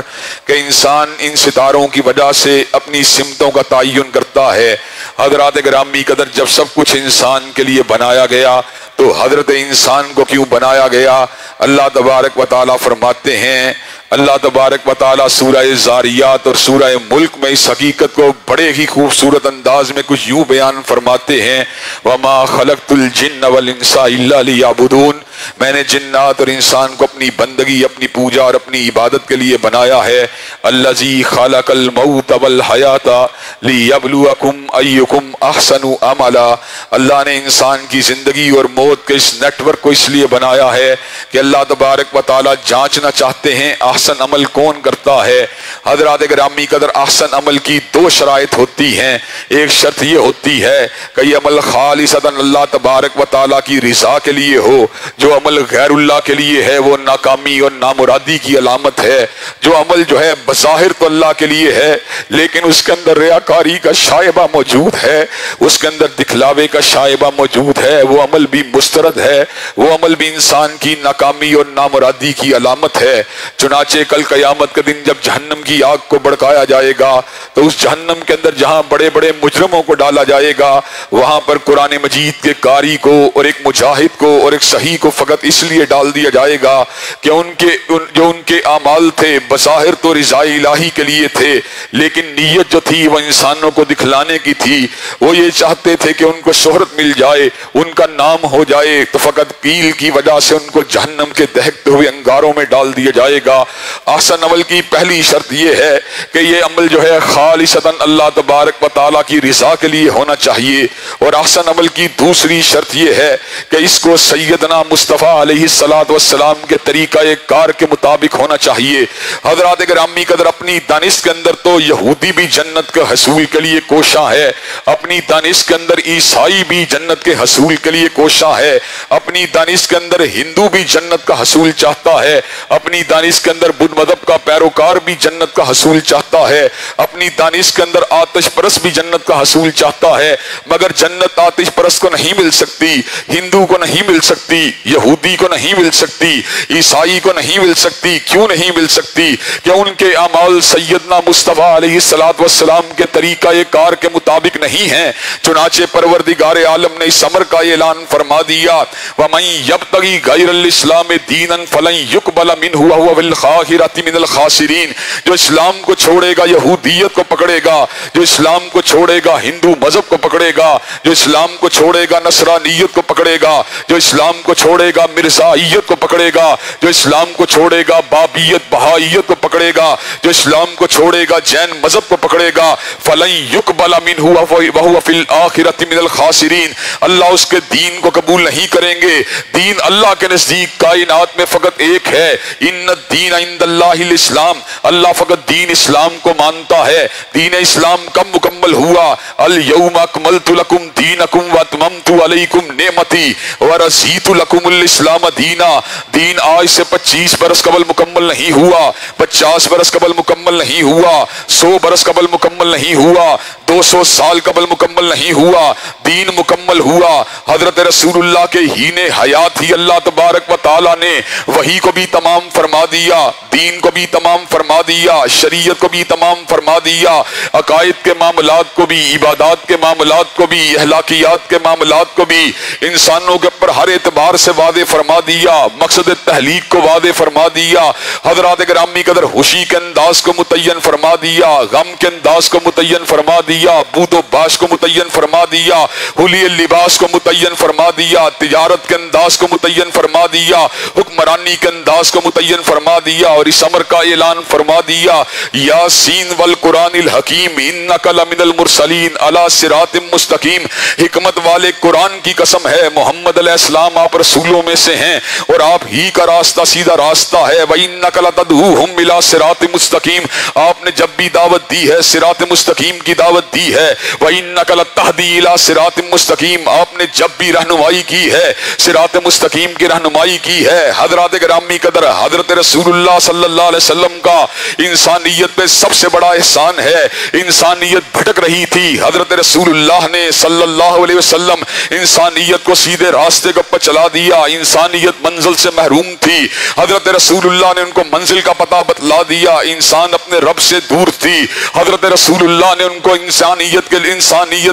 کہ انسان ان ستاروں کی وجہ سے اپنی سمتوں کا تعین کرتا ہے۔ حضرات گرامی قدر، جب سب کچھ انسان کے لیے بنایا گیا تو حضرت انسان کو کیوں بنایا گیا؟ اللہ تبارک و تعالیٰ فرماتے ہیں، اللہ تبارک و تعالیٰ سورہ زاریات اور سورہ ملک میں اس حقیقت کو بڑے ہی خوبصورت انداز میں کچھ یوں بیان فرماتے ہیں، وَمَا خَلَقْتُ الْجِنَّ وَالْإِنسَ إِلَّا لِيَعْبُدُونَ، میں نے جنات اور انسان کو اپنی بندگی، اپنی پوجا اور اپنی عبادت کے لیے بنایا ہے۔ الَّذِي خَلَقَ الْمَوْتَ وَالْحَيَاةَ لِيَبْلُوَكُمْ أَيُّكُمْ أَحْسَنُ عَمَلًا، اللہ نے انسان کی زندگی اور موت کے اس نیٹ ورک کو اس لیے بنایا ہے کہ اللہ تبارک و تعالیٰ جانچنا چاہتے ہیں احسن عمل کون کرتا ہے۔ حضرات گرامی قدر، احسن عمل کی دو شرائط ہوتی ہیں۔ ایک شرط یہ ہوتی ہے کہ یہ عمل خالصتاً اللہ تبارک و تعالیٰ کی رضا کے لیے ہو۔ جو جو عمل غیر اللہ کے لیے ہے وہ ناکامی اور نامرادی کی علامت ہے. جو عمل جو ہے بظاہر تو اللہ کے لیے ہے لیکن اس کے اندر ریاکاری کا شائبہ موجود ہے, اس کے اندر دکھلاوے کا شائبہ موجود ہے, وہ عمل بھی مسترد ہے, وہ عمل بھی انسان کی ناکامی اور نامرادی کی علامت ہے. چنانچہ کل قیامت کے دن جب جہنم کی آگ کو بھڑکایا جائے گا تو اس جہنم کے اندر جہاں بڑے بڑے مجرموں کو ڈالا جائے گا وہاں پر قرآن مجید کے قاری کو اور ایک مجاہد کو اور ایک صحیح کو فقط اس لیے ڈال دیا جائے گا کہ ان کے اعمال تھے بظاہر تو رضا الہی کے لیے تھے لیکن نیت جو تھی وہ انسانوں کو دکھلانے کی تھی. وہ یہ چاہتے تھے کہ ان کو شہرت مل جائے, ان کا نام ہو جائے, تو فقط قیل کی وجہ سے ان کو جہنم کے دہکتے ہوئے انگاروں میں ڈال دیا جائے گا. احسن عمل کی پہلی شرط یہ ہے کہ یہ عمل جو ہے خالصتاً اللہ تبارک و تعالیٰ کی رضا کے لیے ہونا چاہیے. اور احسن عمل کی دوسری شرط یہ ہے کہ اس کو سیدنا مصطفیٰ علیہ السلام کے طریقہ کار کے مطابق ہونا چاہیے. حضرات گرامی قدر, اپنی دانش کے اندر تو یہودی بھی جنت کے حصول کے لیے کوشاں ہے, اپنی دانش کے اندر عیسائی بھی جنت کے حصول کے لیے کوشاں ہے, اپنی دانش کے اندر ہندو بھی جنت کا حصول چاہتا ہے, اپنی دانش کے اندر بدھ مذہب کا پیروکار بھی جنت کا حصول چاہتا ہے, اپنی دانش کے اندر آتش پرست بھی جنت کا حصول چاہتا ہے. مگر جنت آتش پرست کو نہیں مل سکتی, ہندو کو نہیں مل سکتی, یہودی کو نہیں مل سکتی, عیسائی کو نہیں مل سکتی. کیوں نہیں مل سکتی؟ کہ ان کے اعمال سیدنا مصطفیٰ علیہ السلام کے طریقہ کار کے مطابق نہیں ہیں. چنانچہ پروردگار عالم نے اس امر کا اعلان فرما دیا, وَمَن يَبْتَغِي غَيْرَ الْإِسْلَامِ دِينًا فَلَن يُقْبَلَ مِنْهُ وَهُوَ فِي الْآخِرَةِ مِنَ الْخَاسِرِينَ. جو اسلام کو چھوڑے گا یہودیت کو پکڑے گا, جو اسلام کو چھوڑے گا ہندو مذہب کو پکڑے گا, جو اسلام کو چھوڑے گا نصرانیت کو پکڑے گا, جو اسلام کو چھوڑے گا مرزائیت کو پکڑے گا, جو اسلام کو چھوڑے گا بابیت بہائیت کو پکڑے گا, جو اسلام کو چھوڑے گا جین مذہب کو پکڑے گا, فَلَن يُقْبَلَ مِنْهُ وَهُوَ فِي الْآخِرَةِ مِنَ الْخَاسِرِينَ. اللہ اس کے دین کو قبول نہیں کریں گے. دین اللہ کے نزدیک کائنات میں فقط ایک ہے, ان الدین عند اللہ الاسلام. اللہ فقط دین اسلام کو مانتا ہے. دین اسلام کب مکمل ہوا؟ الیوم اکملت لکم دینکم واتممت علیکم نعمتی ورضیت لکم الاسلام دینا. دین آج سے 25 برس قبل مکمل نہیں ہوا, 50 برس قبل مکمل نہیں ہوا, 100 برس قبل مکمل نہیں ہوا, 200 سال قبل مکمل نہیں ہوا. دین مکمل ہوا حضرت رسول اللہ کے ہین حیات ہی اللہ تبارک و تعالیٰ نے وحی کو بھی تمام فرما دیا, دین کو بھی تمام فرما دیا, شریعت کو بھی تمام فرما دیا, عقائد کے معاملات کو بھی, عبادات کے معاملات کو بھی, اخلاقیات کے معاملات کو بھی انسانوں کے اوپر ہر اعتبار سے واضح فرما دیا. مقصد تحلیق کو واضح فرما دیا. حضرات گرامی قدر خوشی کے انداز کو متعین فرما دیا, غم کے انداز کو متعین فرما دیا, بود و باش کو متعین فرما دیا, حلی لباس کو متعین فرما دیا, تجارت کے انداز کو متعین فرما دیا, حکمرانی کے انداز کو متعین فرما دیا. اور اس امر کا اعلان فرما دیا, یاسین والقرآن الحکیم انک لمن المرسلین علی صراط مستقیم. حکمت والے قرآن کی قسم ہے, محمد علیہ السلام آپ رسولوں میں سے ہیں اور آپ ہی کا راستہ سیدھا راستہ ہے. وَإِنَّكَ لَتَدْعُوهُمْ إِلَىٰ صِرَاطٍ مُسْتَقِيمٍ. آپ نے جب بھی دعوت دی ہے صراط مستقیم کی دعوت دی ہے. وَإِنَّكَ لَتَهْدِي إِلَىٰ صِرَاطٍ مستقیم. آپ نے جب بھی رہنمائی کی ہے صراط مستقیم کی رہنمائی کی ہے. حضرات گرامی قدر, حضرت رسول اللہ صلی اللہ علیہ وسلم کا انسانیت پہ سب سے بڑا احسان ہے. انسانیت بھٹک رہی تھی, حضرت رسول اللہ نے صلی اللہ علیہ وسلم انسانیت کو سیدھے راستے کے اوپر چلا دیا. انسانیت منزل سے محروم تھی, حضرت رسول اللہ نے ان کو منزل کا پتہ بتلا دیا. انسان اپنے رب سے دور تھی, حضرت رسول اللہ نے ان کو انسانیت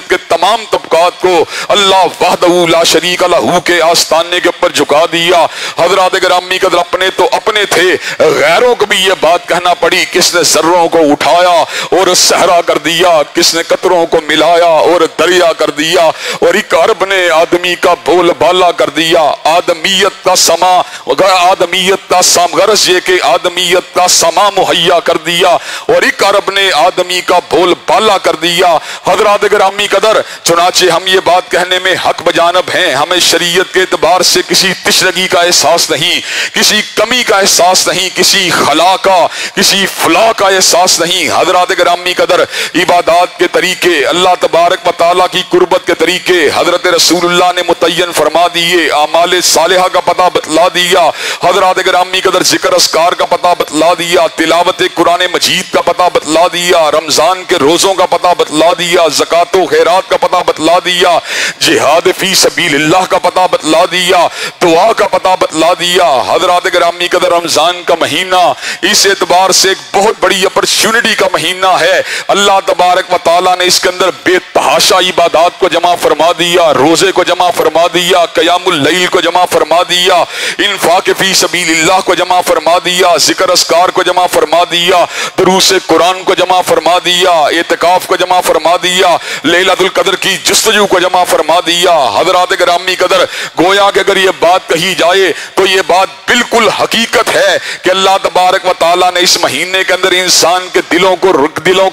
کے تمام طبقات کو اللہ وحدہ لا شریک لہ کے آستانے کے اوپر جھکا دیا. حضرات گرامی قدر, اپنے تو اپنے تھے, غیروں کو بھی یہ بات کہنا پڑی, کس نے ذروں کو اٹھایا اور صحرا کر دیا, کس نے قطروں کو ملایا اور دریا کر دیا, اور ایک عرب نے آدمی کا بول بالا کر دیا. آدمیت کا سما, آدمیت کا غرض یہ کہ آدمیت کا سما مہیا کر دیا, اور ایک عرب نے آدمی کا بول بالا کر دیا. حضرات گرامی قدر, چنانچہ ہم یہ بات کہنے میں حق بجانب ہیں, ہمیں شریعت کے اعتبار سے کسی تشنگی کا احساس نہیں, کسی کمی کا احساس نہیں, کسی خلا کا, کسی فلاح کا احساس نہیں. حضرات گرامی قدر, عبادات کے طریقے, اللہ تبارک و تعالیٰ کی قربت کے طریقے حضرت رسول اللہ نے متعین فرما دیے. اعمال صالحہ کا پتہ بتلا دیا، حضرات گرامی قدر ذکر اذکار کا پتہ بتلا دیا، تلاوت قرآن مجید کا پتہ بتلا دیا، رمضان کے روزوں کا پتہ بتلا دیا، زکوٰۃ و خیرات کا پتہ بتلا دیا، جہاد فی سبیل اللہ کا پتہ بتلا دیا، دعا کا پتہ بتلا دیا۔ حضرات گرامی قدر رمضان کا مہینہ اس اعتبار سے ایک بہت بڑی اپرچونٹی کا مہینہ ہے، اللہ تبارک و تعالیٰ نے اس کے اندر بے تحاشا عبادات کو جمع فرما دیا، روزے کو جمع فرما دیا، قیام اللیل کو جمع فرما دیا، انفاق فی سبیل اللہ کو جمع فرما دیا، ذکر اذکار کو جمع فرما دیا، دروس قرآن کو جمع فرما دیا، اعتکاف کو جمع فرما دیا، لیلۃ القدر کی جستجو کو جمع فرما دیا۔ حضرات گرامی قدر گویا کہ اگر یہ بات کہی جائے تو یہ بات بالکل حقیقت ہے کہ اللہ تبارک و تعالیٰ نے اس مہینے کے اندر انسان کے دلوں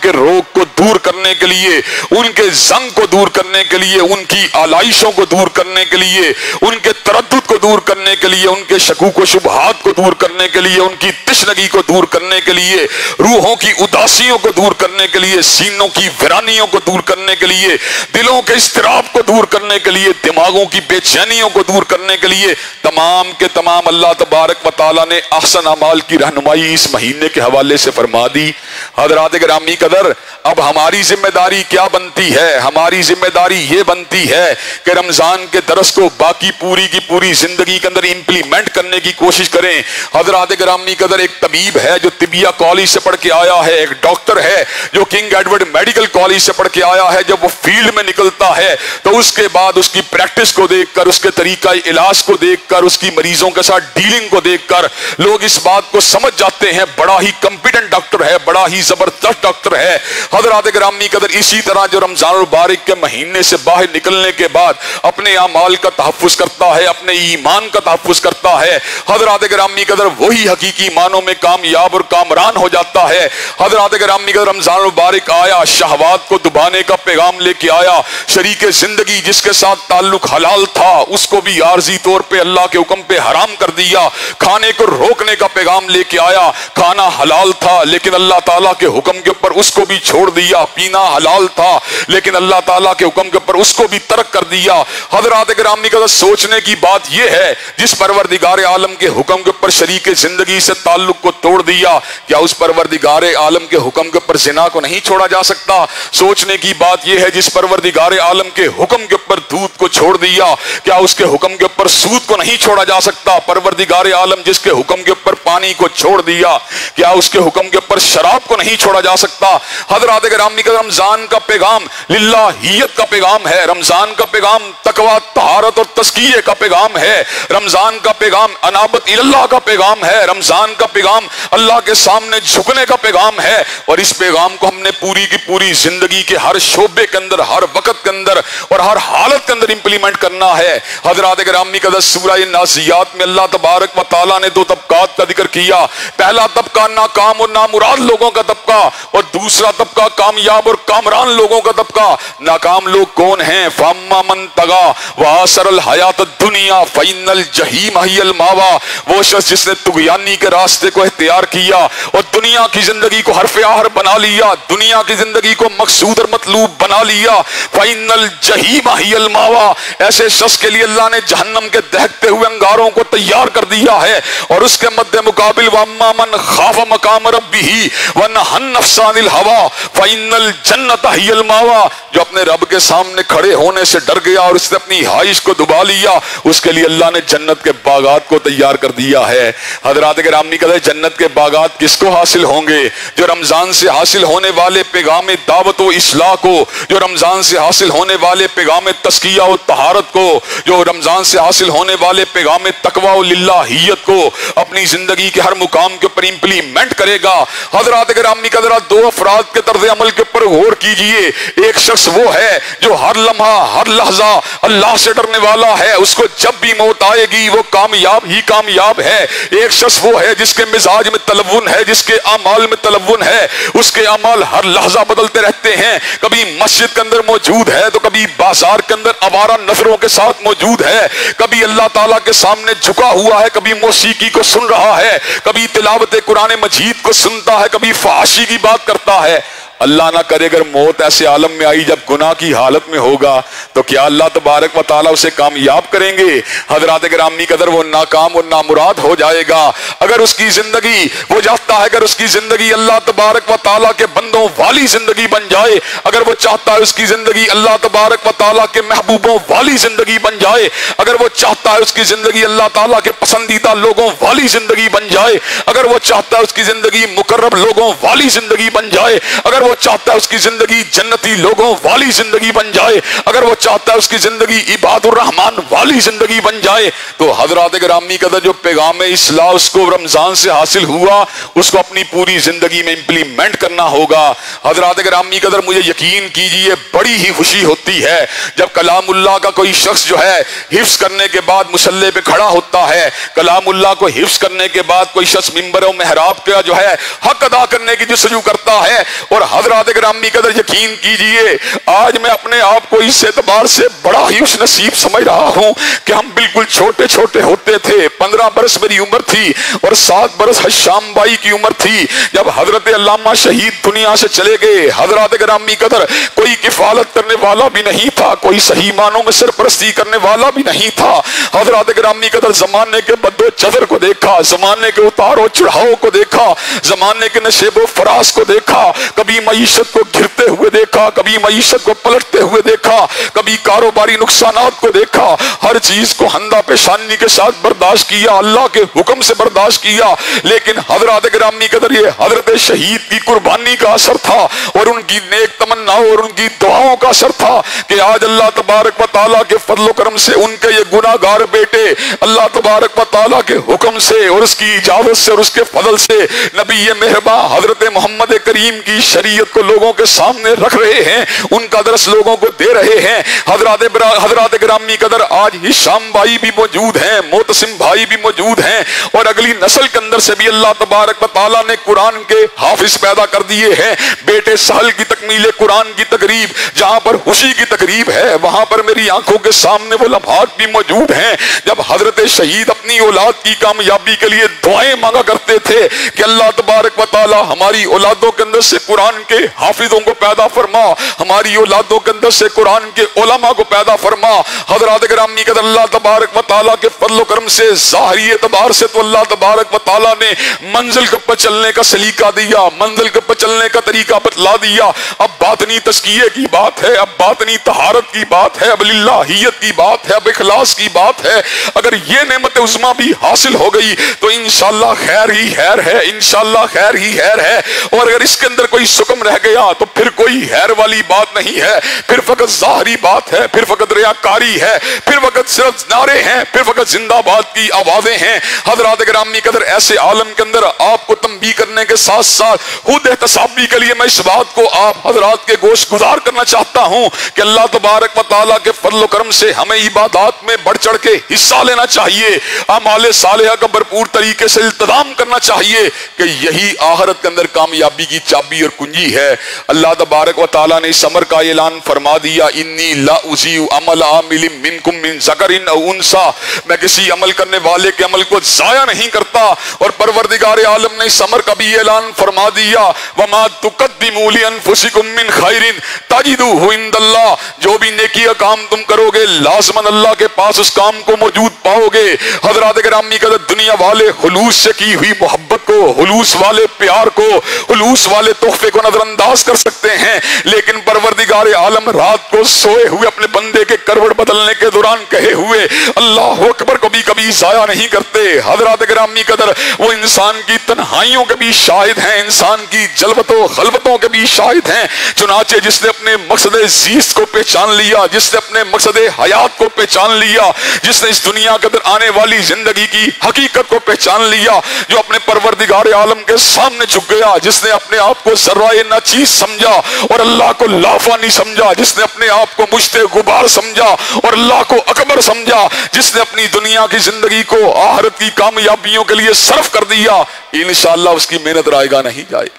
کے روگ کو دور کرنے کے لیے، ان کے زنگ کو دور کرنے کے لیے، ان کی آلائشوں کو دور کرنے کے لیے، ان کے تردد کو دور کرنے کے لیے، ان کے شکوک و شبہات کو دور کرنے کے لیے، ان کی تشنگی کو دور کرنے کے لیے، روحوں کی اداسیوں کو دور کرنے کے لیے، سینوں کی ویرانیوں کو دور کرنے کے لیے، دلوں کے اضطراب کو دور کرنے کے لیے، دماغوں کی بے چینیوں کو دور کرنے کے لیے، تمام کے تمام اللہ تبارک و تعالیٰ نے احسن اعمال کی رہنمائی اس مہینے کے حوالے سے فرما دی۔ حضرات گرامی قدر اب ہماری ذمہ داری کیا بنتی ہے؟ ہماری ذمہ داری یہ بنتی ہے کہ رمضان کے درس کو باقی پوری کی پوری زندگی کے اندر امپلیمنٹ کرنے کی کوشش کریں۔ حضرات گرامی قدر ایک طبیب ہے جو طبیہ کالج سے پڑھ کے آیا ہے، ایک ڈاکٹر ہے جو کنگ ایڈورڈ میڈیکل کالج سے پڑھ کے آیا ہے، جب وہ فیلڈ میں نکلتا ہے تو اس کے بعد اس کی پریکٹس کو دیکھ کر، اس کے طریقہ علاج کو دیکھ کر، اس کی مریضوں کے ساتھ ڈیلنگ کو دیکھ کر لوگ اس بات کو سمجھ جاتے ہیں بڑا ہی کمپیٹنٹ ڈاکٹر ہے، بڑا ہی زبردست ڈاکٹر ہے۔ حضرات گرامی قدر اسی طرح جو رمضان المبارک کے مہینے سے باہر نکلنے کے بعد اپنے اعمال کا تحفظ کرتا ہے، اپنے ایمان کا تحفظ کرتا ہے، حضرات گرامی قدر وہی حقیقی معنوں میں کامیاب اور کامران ہو جاتا ہے۔ حضرات گرامی قدر رمضان المبارک آیا، شہوات کو دبانے کا پیغام لے کے آیا، شریک زندگی جس کے ساتھ تعلق حلال تھا اس کو بھی عارضی طور پہ اللہ کے حکم پہ حرام کر دیا، کھانے کو روکنے کا پیغام لے کے آیا، کھانا حلال تھا لیکن اللہ تعالیٰ کے حکم کے اوپر اس کو بھی چھوڑ دیا، پینا حلال تھا لیکن اللہ تعالیٰ کے حکم کے اوپر اس کو بھی ترک کر دیا۔ حضرات گرامی قدر سوچنے کی بات یہ ہے جس پروردگار عالم کے حکم کے اوپر شریک زندگی سے تعلق کو توڑ دیا، کیا اس پروردگار عالم کے حکم کے اوپر زنا کو نہیں چھوڑا جا سکتا؟ سوچنے کی بات یہ ہے جس پروردگار عالم کے حکم کے اوپر دودھ کو چھوڑ دیا، کیا اس کے حکم کے اوپر سود کو نہیں چھوڑا جا سکتا؟ پروردگار عالم جس کے حکم کے اوپر پانی کو چھوڑ دیا، کیا اس کے حکم کے اوپر شراب کو نہیں چھوڑا جا سکتا؟ حضرات گرامی کا رمضان کا پیغام للہیت کا پیغام ہے، رمضان کا پیغام تقوی، طہارت اور تزکیے کا پیغام ہے، رمضان کا پیغام انابت اللہ کا پیغام ہے، رمضان کا پیغام اللہ کے سامنے جھکنے کا پیغام ہے، اور اس پیغام کو ہم نے پوری کی پوری زندگی کے ہر شعبے کے اندر، ہر وقت کے اندر اور ہر حالت کے اندر امپلیمنٹ کرنا ہے۔ حضرات گرامی کا سورہ نازیات میں اللہ تبارک و تعالیٰ نے دو طبقات کا ذکر کیا، پہلا طبقہ ناکام اور نامراد لوگوں کا طبقہ، اور دوسرا طبقہ کامیاب اور کامران لوگوں کا طبقہ۔ ناکام لوگ کون ہیں؟ فَأَمَّا مَنْ طَغَىٰ وَآثَرَ الْحَيَاةَ الدُّنْيَا فَإِنَّ الْجَحِيمَ هِيَ الْمَأْوَىٰ۔ وہ شخص جس نے طغیانی کے راستے کو اختیار کیا اور دنیا کی زندگی کو حرف آخر بنا لیا، دنیا کی زندگی کو مقصود اور مطلوب بنا لیا، فَإِنَّ الْجَحِيمَ هِيَ الْمَأْوَىٰ، ایسے شخص کے لیے اللہ نے جہنم کے دہکتے ہوئے انگاروں کو تیار کر دیا ہے۔ اور اس کے مد مقابل وَأَمَّا مَنْ خَافَ مَقَامَ رَبِّهِ وَنَهَى النَّفْسَ عَنِ الْهَوَىٰ فَإِنَّ الْجَنَّةَ هِيَ الْمَأْوَىٰ، جو اپنے رب کے سامنے کھڑے ہونے سے ڈر گیا اور اس نے اپنی خواہش کو دبا لیا، اس کے لیے اللہ نے جنت کے باغات کو تیار کر دیا ہے۔ حضرات گرامی کہتے ہیں جنت کے باغات کس کو حاصل ہوں گے؟ جو رمضان سے حاصل ہونے والے پیغام دعوت و اصلاح کو، جو رمضان سے حاصل ہونے والے پیغام تزکیہ و طہارت کو، جو رمضان سے حاصل ہونے والے پیغام تقوی و للہیت کو اپنی زندگی کے ہر مقام کے اوپر امپلیمنٹ کرے گا۔ حضرات گرامی کا ذرا دو افراد کے طرز عمل کے اوپر غور کیجئے۔ ایک شخص وہ ہے جو ہر لمحہ ہر لحظہ اللہ سے ڈرنے والا ہے، اس کو جب بھی موت آئے گی وہ کامیاب ہی کامیاب ہے۔ ایک شخص وہ ہے جس کے مزاج میں تلون ہے، جس کے اعمال میں تلون ہے، اس کے اعمال ہر لحظہ بدلتے رہتے ہیں، کبھی مسجد کے اندر موجود ہے تو کبھی بازار کے اندر آوارہ نظروں کے ساتھ موجود ہے، کبھی اللہ تعالیٰ کے سامنے جھکا ہوا ہے، کبھی موسیقی کو سن رہا ہے، کبھی تلاوت قرآن مجید کو سنتا ہے، کبھی فحاشی کی بات کرتا ہے۔ اللہ نہ کرے اگر موت ایسے عالم میں آئی جب گناہ کی حالت میں ہوگا تو کیا اللہ تبارک و تعالیٰ اسے کامیاب کریں گے؟ حضرات گرامی قدر وہ ناکام اور نامراد ہو جائے گا۔ اگر اس کی زندگی وہ چاہتا ہے اگر اس کی زندگی اللہ تبارک و تعالیٰ کے بندوں والی زندگی بن جائے، اگر وہ چاہتا ہے اس کی زندگی اللہ تبارک و تعالیٰ کے محبوبوں والی زندگی بن جائے، اگر وہ چاہتا ہے اس کی زندگی اللہ تعالیٰ کے پسندیدہ لوگوں والی زندگی بن جائے، اگر وہ چاہتا ہے اس کی زندگی مقرب لوگوں والی زندگی بن جائے، اگر وہ چاہتا ہے اس کی زندگی جنتی لوگوں والی زندگی بن جائے، اگر وہ چاہتا ہے اس کی زندگی عباد الرحمن والی زندگی بن جائے، تو حضرات گرامی قدر جو پیغام اصلاح اس کو رمضان سے حاصل ہوا اس کو اپنی پوری زندگی میں امپلیمنٹ کرنا ہوگا۔ حضرات گرامی قدر مجھے یقین کیجئے بڑی ہی خوشی ہوتی ہے جب کلام اللہ کا کوئی شخص جو ہے حفظ کرنے کے بعد مصلی پہ کھڑا ہوتا ہے، کلام اللہ کو حفظ کرنے کے بعد کوئی شخص منبر و محراب کا جو ہے حق ادا کرنے کی جستجو کرتا ہے۔ اور حضرات گرامی قدر یقین کیجئے آج میں اپنے آپ کو اس اعتبار سے بڑا ہی خوش نصیب سمجھ رہا ہوں کہ ہم بالکل چھوٹے چھوٹے ہوتے تھے، 15 برس میری عمر تھی اور 7 برس حشام بائی کی عمر تھی جب حضرت علامہ شہید دنیا سے چلے گئے۔ حضرات گرامی قدر کوئی کفالت کرنے والا بھی نہیں تھا، کوئی صحیح معنوں میں سرپرستی کرنے والا بھی نہیں تھا۔ حضرات گرامی قدر زمانے کے بد و چدر کو دیکھا، زمانے کے اتار و چڑھاؤ کو دیکھا، زمانے کے نشیب و فراز کو دیکھا، کبھی معیشت کو گرتے ہوئے دیکھا، کبھی معیشت کو پلٹتے ہوئے دیکھا، کبھی کاروباری نقصانات کو دیکھا، ہر چیز کو ہندہ پیشانی کے ساتھ برداشت کیا، اللہ کے حکم سے برداشت کیا۔ لیکن حضرات گرامی قدر یہ حضرت شہید کی قربانی کا اثر تھا اور ان کی نیک تمناؤں اور ان کی دعاؤں کا اثر تھا کہ آج اللہ تبارک و تعالیٰ کے فضل و کرم سے ان کے یہ گناہ گار بیٹے اللہ تبارک و تعالیٰ کے حکم سے اور اس کی اجازت سے اور اس کے فضل سے نبی مہرباں حضرت محمد کریم کی شریعت کو لوگوں کے سامنے رکھ رہے ہیں، ان کا درس لوگوں کو دے رہے ہیں۔ حضرات گرامی قدر آج حشام بھائی بھی موجود ہیں، معتصم بھائی بھی موجود ہیں اور اگلی نسل کے اندر سے بھی اللہ تبارک و تعالیٰ نے قرآن کے حافظ پیدا کر دیے ہیں۔ بیٹے سہل کی تکمیل قرآن کی تقریب جہاں پر خوشی کی تقریب ہے وہاں پر میری آنکھوں کے سامنے وہ لمحات بھی موجود ہیں جب حضرت شہید اپنی اولاد کی کامیابی کے لیے دعائیں مانگا کرتے تھے کہ اللہ تبارک و تعالیٰ ہماری اولادوں کے اندر سے قرآن کے حافظوں کو پیدا فرما، ہماری اولادوں کے اندر سے قرآن کے علماء کو پیدا فرما۔ حضرات گرامی قدر اللہ تبارک و تعالیٰ کے فضل و کرم سے ظاہری اعتبار سے تو اللہ تبارک و تعالیٰ نے منزل کے پر چلنے کا سلیقہ دیا، منزل کے پر چلنے کا طریقہ بتلا دیا۔ اب باطنی تزکیے کی بات ہے، اب باطنی طہارت کی بات ہے، اب للہیت کی بات ہے، اب اخلاص کی بات ہے۔ اگر یہ نعمت عظمیٰ بھی حاصل ہو گئی تو انشاءاللہ خیر ہی خیر ہے، انشاءاللہ خیر ہی خیر ہے۔ اور اگر اس کے اندر کوئی سکم رہ گیا تو پھر کوئی خیر والی بات نہیں ہے، پھر فقط ظاہری بات ہے، پھر فقط ریاکاری ہے، پھر فقط صرف نعرے ہیں، پھر فقط زندہ باد کی آوازیں ہیں۔ حضرات گرامی قدر ایسے عالم کے اندر آپ کو تنبیہ کرنے کے ساتھ ساتھ خود احتسابی کے لیے میں اس بات کو آپ حضرات کے گوش گزار کرنا چاہتا ہوں کہ اللہ تبارک و تعالیٰ کے فضل و کرم سے ہمیں عبادات میں بڑھ چڑھ کے حصہ لینا چاہیے، اعمال صالحہ کا بھرپور طریقے سے التزام کرنا چاہیے کہ یہی آخرت کے اندر کامیابی کی چابی اور کنجی ہے۔ اللہ تبارک و تعالیٰ نے اس امر کا اعلان فرما دیا، انی لا اضیع عمل عامل منکم من ذکر او انثی، میں کسی عمل کرنے والے کے عمل کو ضائع نہیں کرتا۔ اور پروردگار عالم نے اس امر کا بھی اعلان فرما دیا، وما تقدموا لانفسکم من خیر تجدوہ عند اللہ، جو بھی نیکی کا کام تم کرو گے لازماً اللہ کے پاس اس کام کو موجود پاؤ گے۔ حضرات گرامی قدر دنیا والے خلوص سے کی ہوئی محبت کو، خلوص والے پیار کو، خلوص والے تحفے کو نظر انداز کر سکتے ہیں، لیکن پروردگار عالم رات کو سوئے ہوئے اپنے بندے کے کروٹ بدلنے کے دوران کہے ہوئے اللہ اکبر کو بھی کبھی ضائع نہیں کرتے۔ حضرات گرامی قدر وہ انسان کی تنہائیوں کے بھی شاہد ہیں، انسان کی جلوت و خلوتوں کے بھی شاہد ہیں۔ چنانچہ جس نے اپنے مقصد زیست کو پہچان لیا، جس نے اپنے مقصد حیات کو پہچان لیا، جس نے اس دنیا کے اندر آنے والی زندگی کی حقیقت کو پہچان لیا، جو اپنے پروردگار عالم کے سامنے جھک گیا، جس نے اپنے آپ کو ذرہ ناچیز سمجھا اور اللہ کو لافانی سمجھا، جس نے اپنے آپ کو مشت غبار سمجھا اور اللہ کو اکبر سمجھا، جس نے اپنی دنیا کی زندگی کو آخرت کی کامیابیوں کے لیے صرف کر دیا، انشاءاللہ اس کی محنت رائے گاہ نہیں جائے۔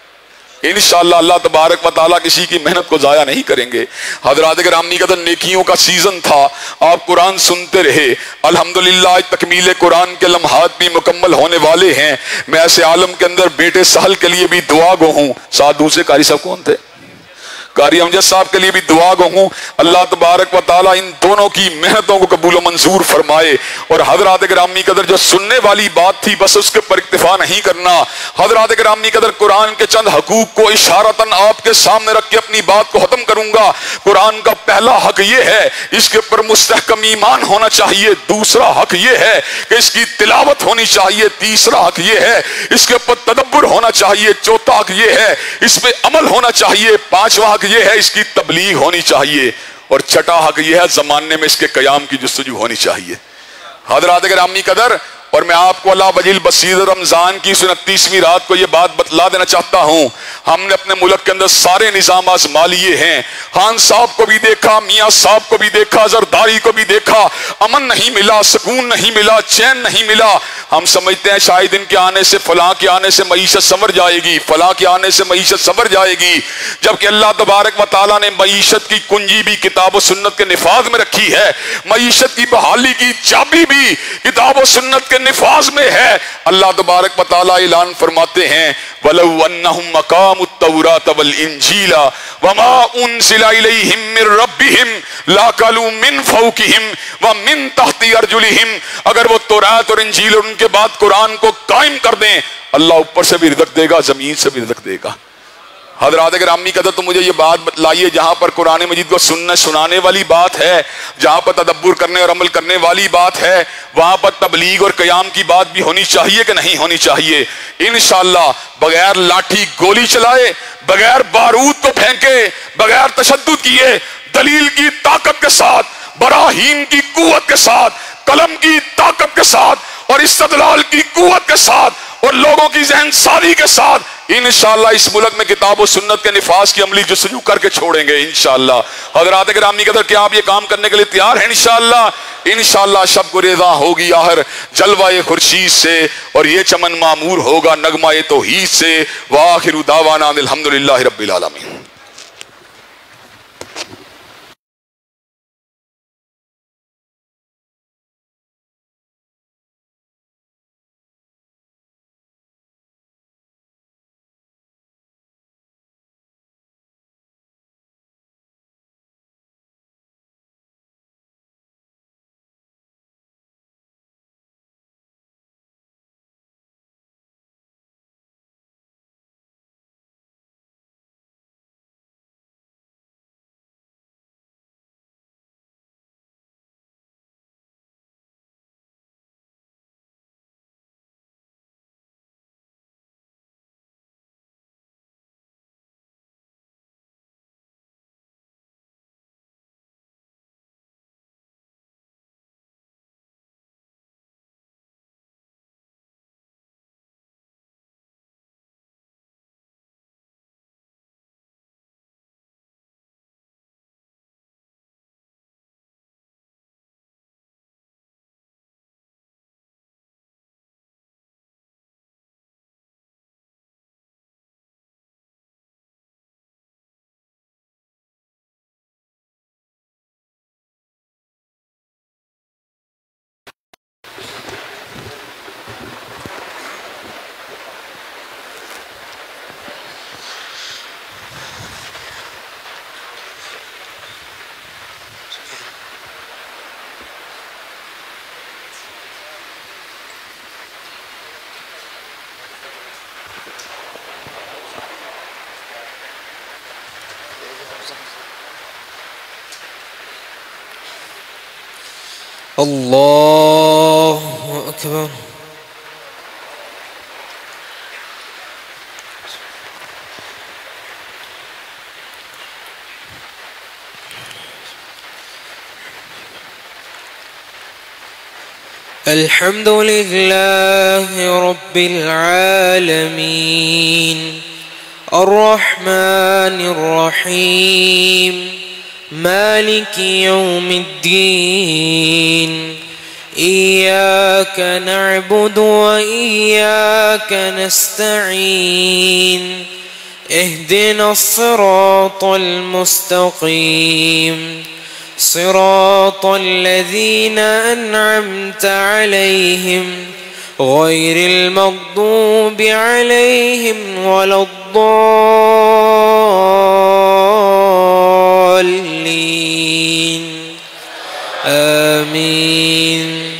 انشاءاللہ اللہ تبارک و تعالیٰ کسی کی محنت کو ضائع نہیں کریں گے۔ حضرات گرامی قدر نیکیوں کا سیزن تھا، آپ قرآن سنتے رہے، الحمدللہ آج تکمیل قرآن کے لمحات بھی مکمل ہونے والے ہیں۔ میں ایسے عالم کے اندر بیٹے سہل کے لیے بھی دعا گو ہوں۔ ساتھ دوسرے قاری صاحب کون تھے؟ قاری امجد صاحب کے لیے بھی دعا گو ہوں، اللہ تبارک و تعالیٰ ان دونوں کی محنتوں کو قبول و منظور فرمائے۔ اور حضرات گرامی قدر جو سننے والی بات تھی بس اس کے پر اکتفا نہیں کرنا، حضرات گرامی قدر قرآن کے چند حقوق کو اشارتاً آپ کے سامنے رکھ کے اپنی بات کو ختم کروں گا۔ قرآن کا پہلا حق یہ ہے اس کے پر مستحکم ایمان ہونا چاہیے، دوسرا حق یہ ہے کہ اس کی تلاوت ہونی چاہیے، تیسرا حق یہ ہے اس کے پر تدبر ہونا چاہیے، چوتھا حق یہ ہے اس پہ عمل ہونا چاہیے، پانچواں حق یہ ہے اس کی تبلیغ ہونی چاہیے، اور چھٹا حق یہ ہے زمانے میں اس کے قیام کی جستجو ہونی چاہیے۔ حضرات گرامی قدر، اور میں آپ کو اللہ وجل بصیر رمضان کی 29ویں رات کو یہ بات بتلا دینا چاہتا ہوں، ہم نے اپنے ملک کے اندر سارے نظام آزما لیے ہیں، خان صاحب کو بھی دیکھا، میاں صاحب کو بھی دیکھا، زرداری کو بھی دیکھا، امن نہیں ملا، سکون نہیں ملا، چین نہیں ملا۔ ہم سمجھتے ہیں شاید ان کے آنے سے، فلاں کے آنے سے معیشت سنور جائے گی، فلاں کے آنے سے معیشت سنور جائے گی، جبکہ اللہ تبارک و تعالیٰ نے معیشت کی کنجی بھی کتاب و سنت کے نفاذ میں رکھی ہے، معیشت کی بحالی کی چابی بھی کتاب و سنت کے نفاذ میں ہے۔ اللہ تبارک و تعالیٰ اعلان فرماتے ہیں وَلَوْ أَنَّهُمْ مَقَامُ التَّوْرَاةَ وَالْإِنْجِيلَ وَمَا أُنزِلَ إِلَيْهِمْ مِنْ رَبِّهِمْ لَأَكَلُوا مِنْ فَوْقِهِمْ وَمِنْ تَحْتِ أَرْجُلِهِمْ، اگر وہ تورات اور انجیل اور ان کے بعد قرآن کو قائم کر دیں، اللہ اوپر سے بھی رزق دے گا، زمین سے بھی رزق دے گا۔ حضرات گرامی قدر، تو مجھے یہ بات بتلائیے جہاں پر قرآن مجید کو سننے سنانے والی بات ہے، جہاں پر تدبر کرنے اور عمل کرنے والی بات ہے، وہاں پر تبلیغ اور قیام کی بات بھی ہونی چاہیے کہ نہیں ہونی چاہیے؟ انشاءاللہ بغیر لاٹھی گولی چلائے، بغیر بارود کو پھینکے، بغیر تشدد کیے، دلیل کی طاقت کے ساتھ، براہین کی قوت کے ساتھ، قلم کی طاقت کے ساتھ اور استدلال کی قوت کے ساتھ اور لوگوں کی ذہن سازی کے ساتھ انشاءاللہ اس ملک میں کتاب و سنت کے نفاذ کی عملی جستجو کر کے چھوڑیں گے انشاءاللہ۔ حضرات گرامی قدر، کیا آپ یہ کام کرنے کے لیے تیار ہیں؟ انشاءاللہ انشاءاللہ شب گریزاں ہوگی آہر جلوہ خورشید سے، اور یہ چمن معمور ہوگا نغمہ توحید سے۔ وآخر دعوانا الحمدللہ رب العالمین۔ اللہ اکبر۔ الحمد للہ رب العالمین الرحمن الرحیم مالک یوم الدین ایاک نعبد و ایاک نستعین اہدنا الصراط المستقیم صراط الذین انعمت علیہم غیر المغضوب علیہم ولا الضالین الضالين آمين.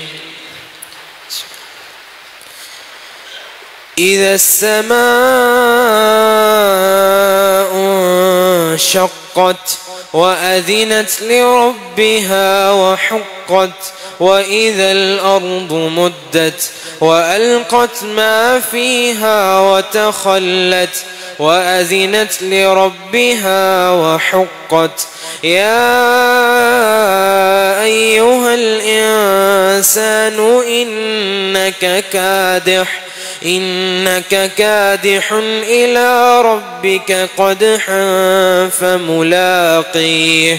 إذا السماء انشقت وأذنت لربها وحقت وإذا الأرض مدت وألقت ما فيها وتخلت وأذنت لربها وحقت. يا أيها الإنسان إنك كادح إلى ربك قدحا فملاقيه.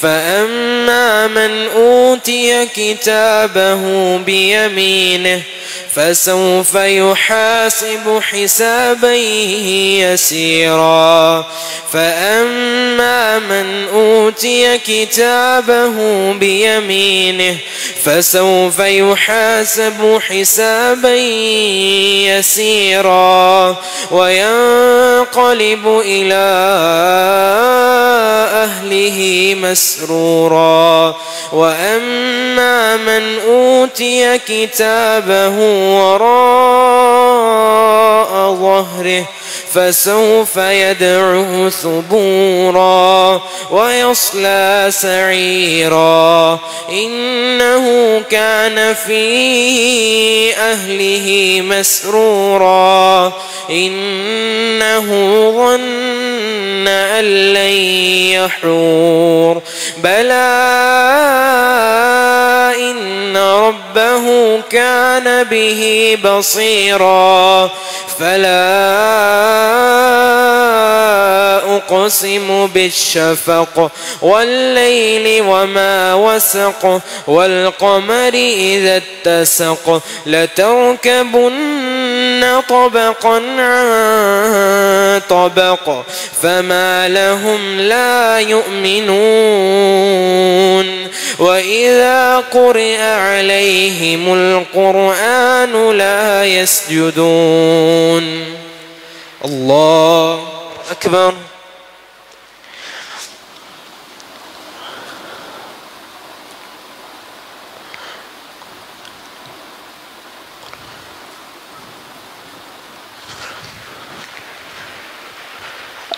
فأما من أوتي كتابه بيمينه فسوف يحاسب حسابا يسيرا. فأما من أوتي كتابه بيمينه فسوف يحاسب حسابا يسيرا وينقلب إلى أهله مسرورا. وأما من أوتي كتابه وراء ظهره فسوف يدعو ثبورا ويصلى سعيرا. إنه كان في أهله مسرورا. إنه ظن أن لن يحور. بلى إن ربه كان به بصيرا. فلا أقسم بالشفق والليل وما وسق والقمر إذا اتسق لتركبن طبقا عن طبق فما لهم لا يؤمنون. وإذا قرئ عليهم القرآن لا يسجدون. الله أكبر.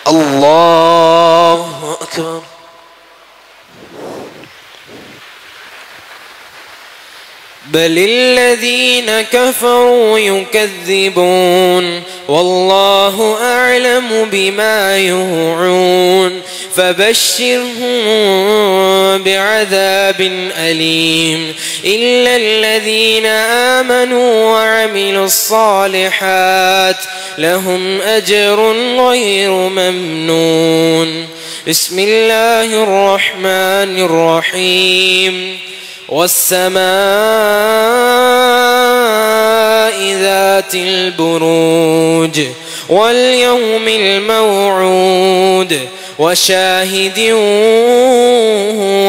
الله أكبر. بل الذين كفروا يكذبون والله أعلم بما يوعون. فبشرهم بعذاب أليم إلا الذين آمنوا وعملوا الصالحات لهم أجر غير ممنون. بسم الله الرحمن الرحيم. والسماء ذات البروج واليوم الموعود وشاهد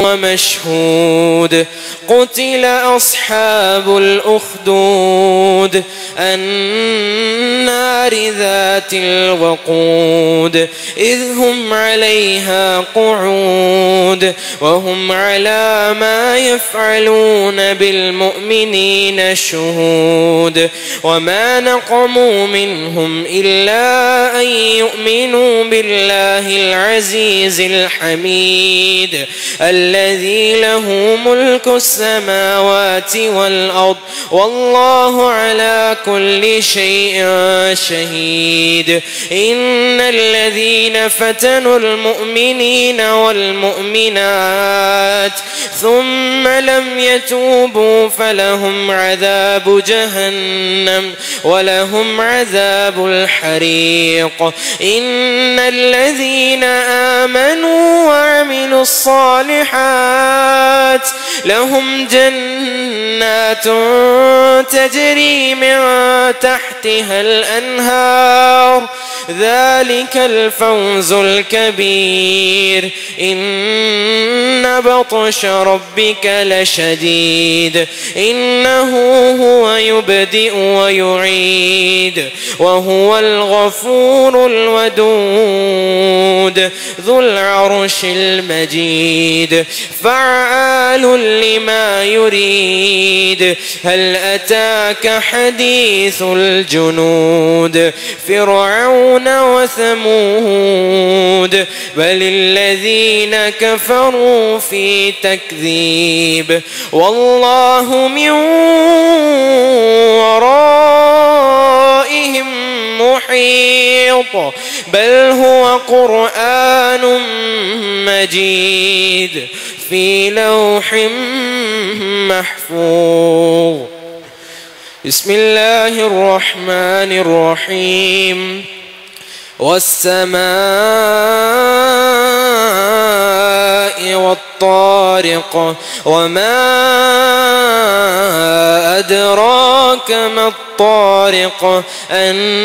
ومشهود. قتل أصحاب الأخدود النار ذات الوقود إذ هم عليها قعود وهم على ما يفعلون بالمؤمنين شهود. وما نقموا منهم إلا أن يؤمنوا بالله العزيز الحميد الذي له ملك السماوات والأرض والله على كل شيء شهيد. إن الذين فتنوا المؤمنين والمؤمنات ثم لم يتوبوا فلهم عذاب جهنم ولهم عذاب الحريق. إن الذين آمنوا وعملوا الصالحات لهم جنات تجري من تحتها الأنهار ذلك الفوز الكبير إن بطش ربك لشديد إنه هو يبدئ ويعيد وهو الغفور الودود ذو العرش المجيد فعال لما يريد هل أتاك حديث الجنود فرعون وثمود بل الذين كفروا في تكذيب والله من ورائهم محيط بل هو قرآن مجيد في لوح محفوظ بسم الله الرحمن الرحيم والسماء والطارق وما أدراك ما الطارق النجم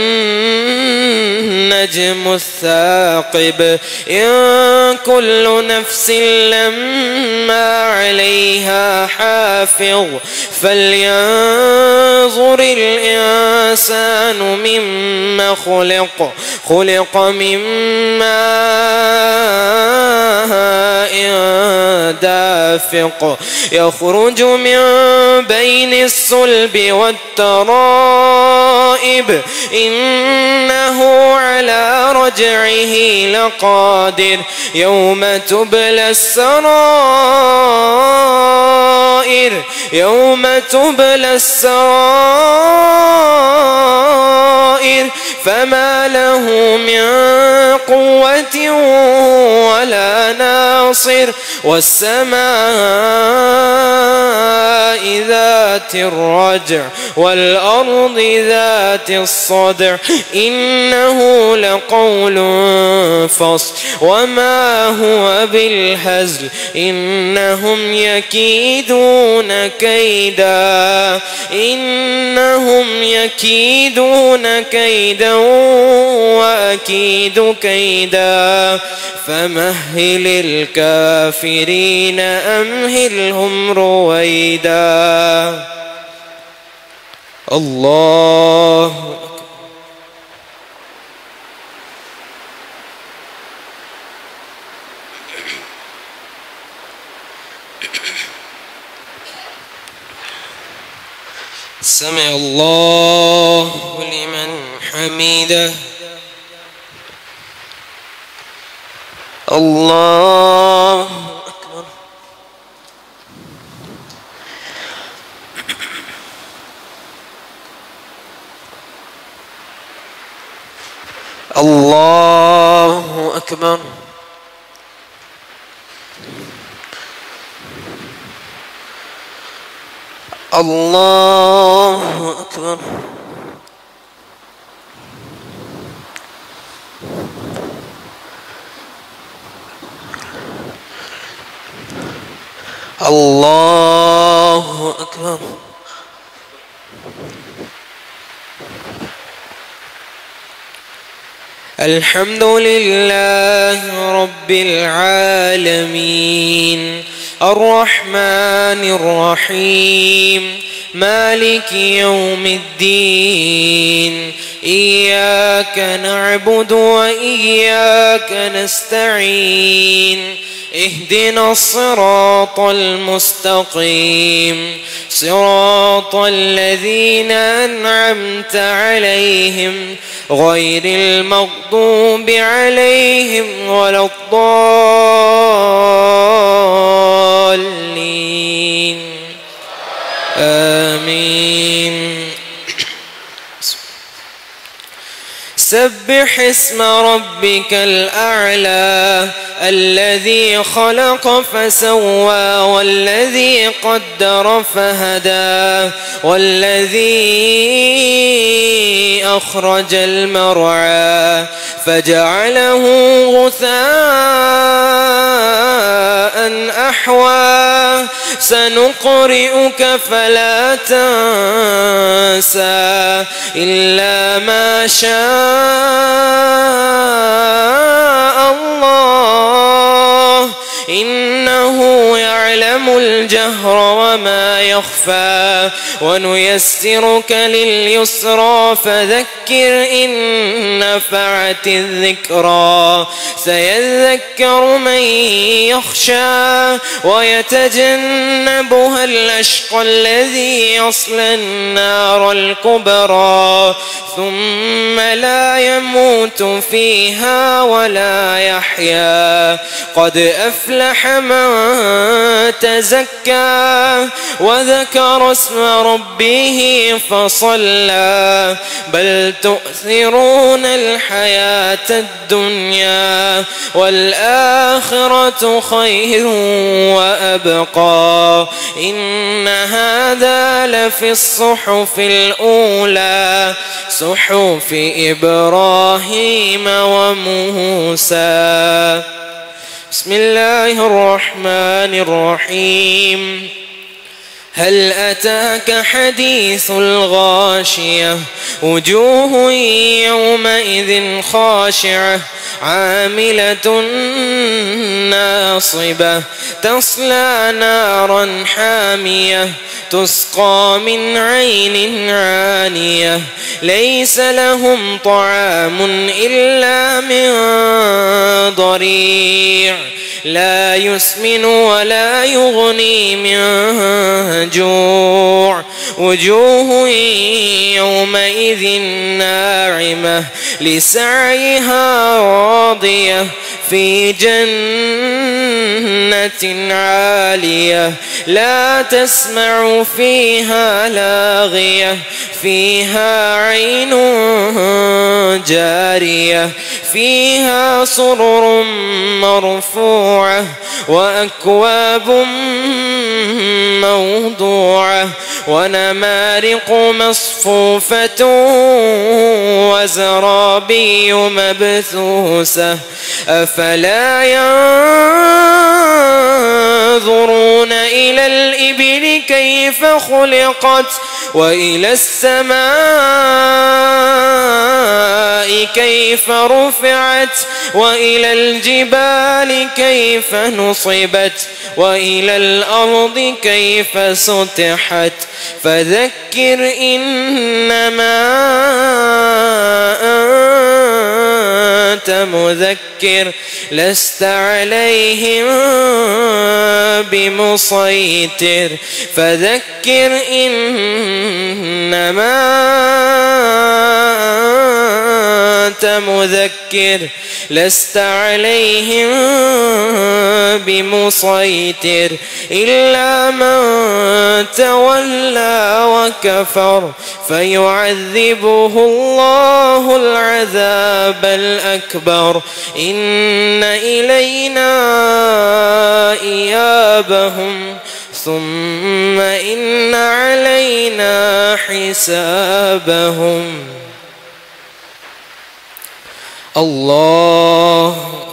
الثاقب إن كل نفس لما عليها حافظ فلينظر الإنسان مما خلق من ماء دافق يخرج من بين الصلب والترائب إنه على رجعه لقادر يوم تبلى السرائر فما له من قوة ولا ناصر والسماء ذات الرجع والأرض ذات الصدع إنه لقول فصل وما هو بالهزل إنهم يكيدون كيدا وأكيد كيدا فمهل الكافرين أمهلهم رويدا الله سمع الله لمن حمده الله أكبر الله أكبر الله أكبر الله أكبر الحمد لله رب العالمين الرحمن الرحيم مالك يوم الدين إياك نعبد وإياك نستعين اهدنا الصراط المستقيم صراط الذين أنعمت عليهم غير المغضوب عليهم ولا الضالين آمين سبح اسم ربك الأعلى الذي خلق فسوى والذي قدر فهدى والذي أخرج المرعى فجعله غثاء أحوى سنقرئك فلا تنسى إلا ما شاء الله إنه يعلم الجهر وما يخفى ونيسرك لليسرى فذكر إن نفعت الذكرى سيذكر من يخشى ويتجنبها الأشقى الذي يصلى النار الكبرى ثم لا يموت فيها ولا يحيا قد أفلح من تزكى وذكر اسم ربه فصلى بل تؤثرون الحياة الدنيا والآخرة خير وأبقى إن هذا لفي الصحف الأولى صحف إبراهيم وموسى. بسم الله الرحمن الرحيم. هل أتاك حديث الغاشية وجوه يومئذ خاشعة عاملة ناصبة تصلى نارا حامية تسقى من عين عانية ليس لهم طعام إلا من ضريع لا يسمن ولا يغني من جوع وجوه يومئذ ناعمة لسعيها راضية في جنة عالية لا تسمع فيها لاغية فيها عين جارية فيها سرر مرفوعة وأكواب موضوعة ونمارق مصفوفة وزرابي مبثوثة أفلا ينظرون إلى الإبل كيف خلقت وإلى السماء كيف رفعت وإلى الجبال كيف نصبت وإلى الأرض كيف سطحت فذكر إنما أنت مذكر لست عليهم بمسيطر فذكر إنما أنت مذكر لست عليهم بمسيطر إلا من تولى وكفر فيعذبه الله العذاب الأكبر إن إلينا إيابهم ثم إن علينا حسابهم. الله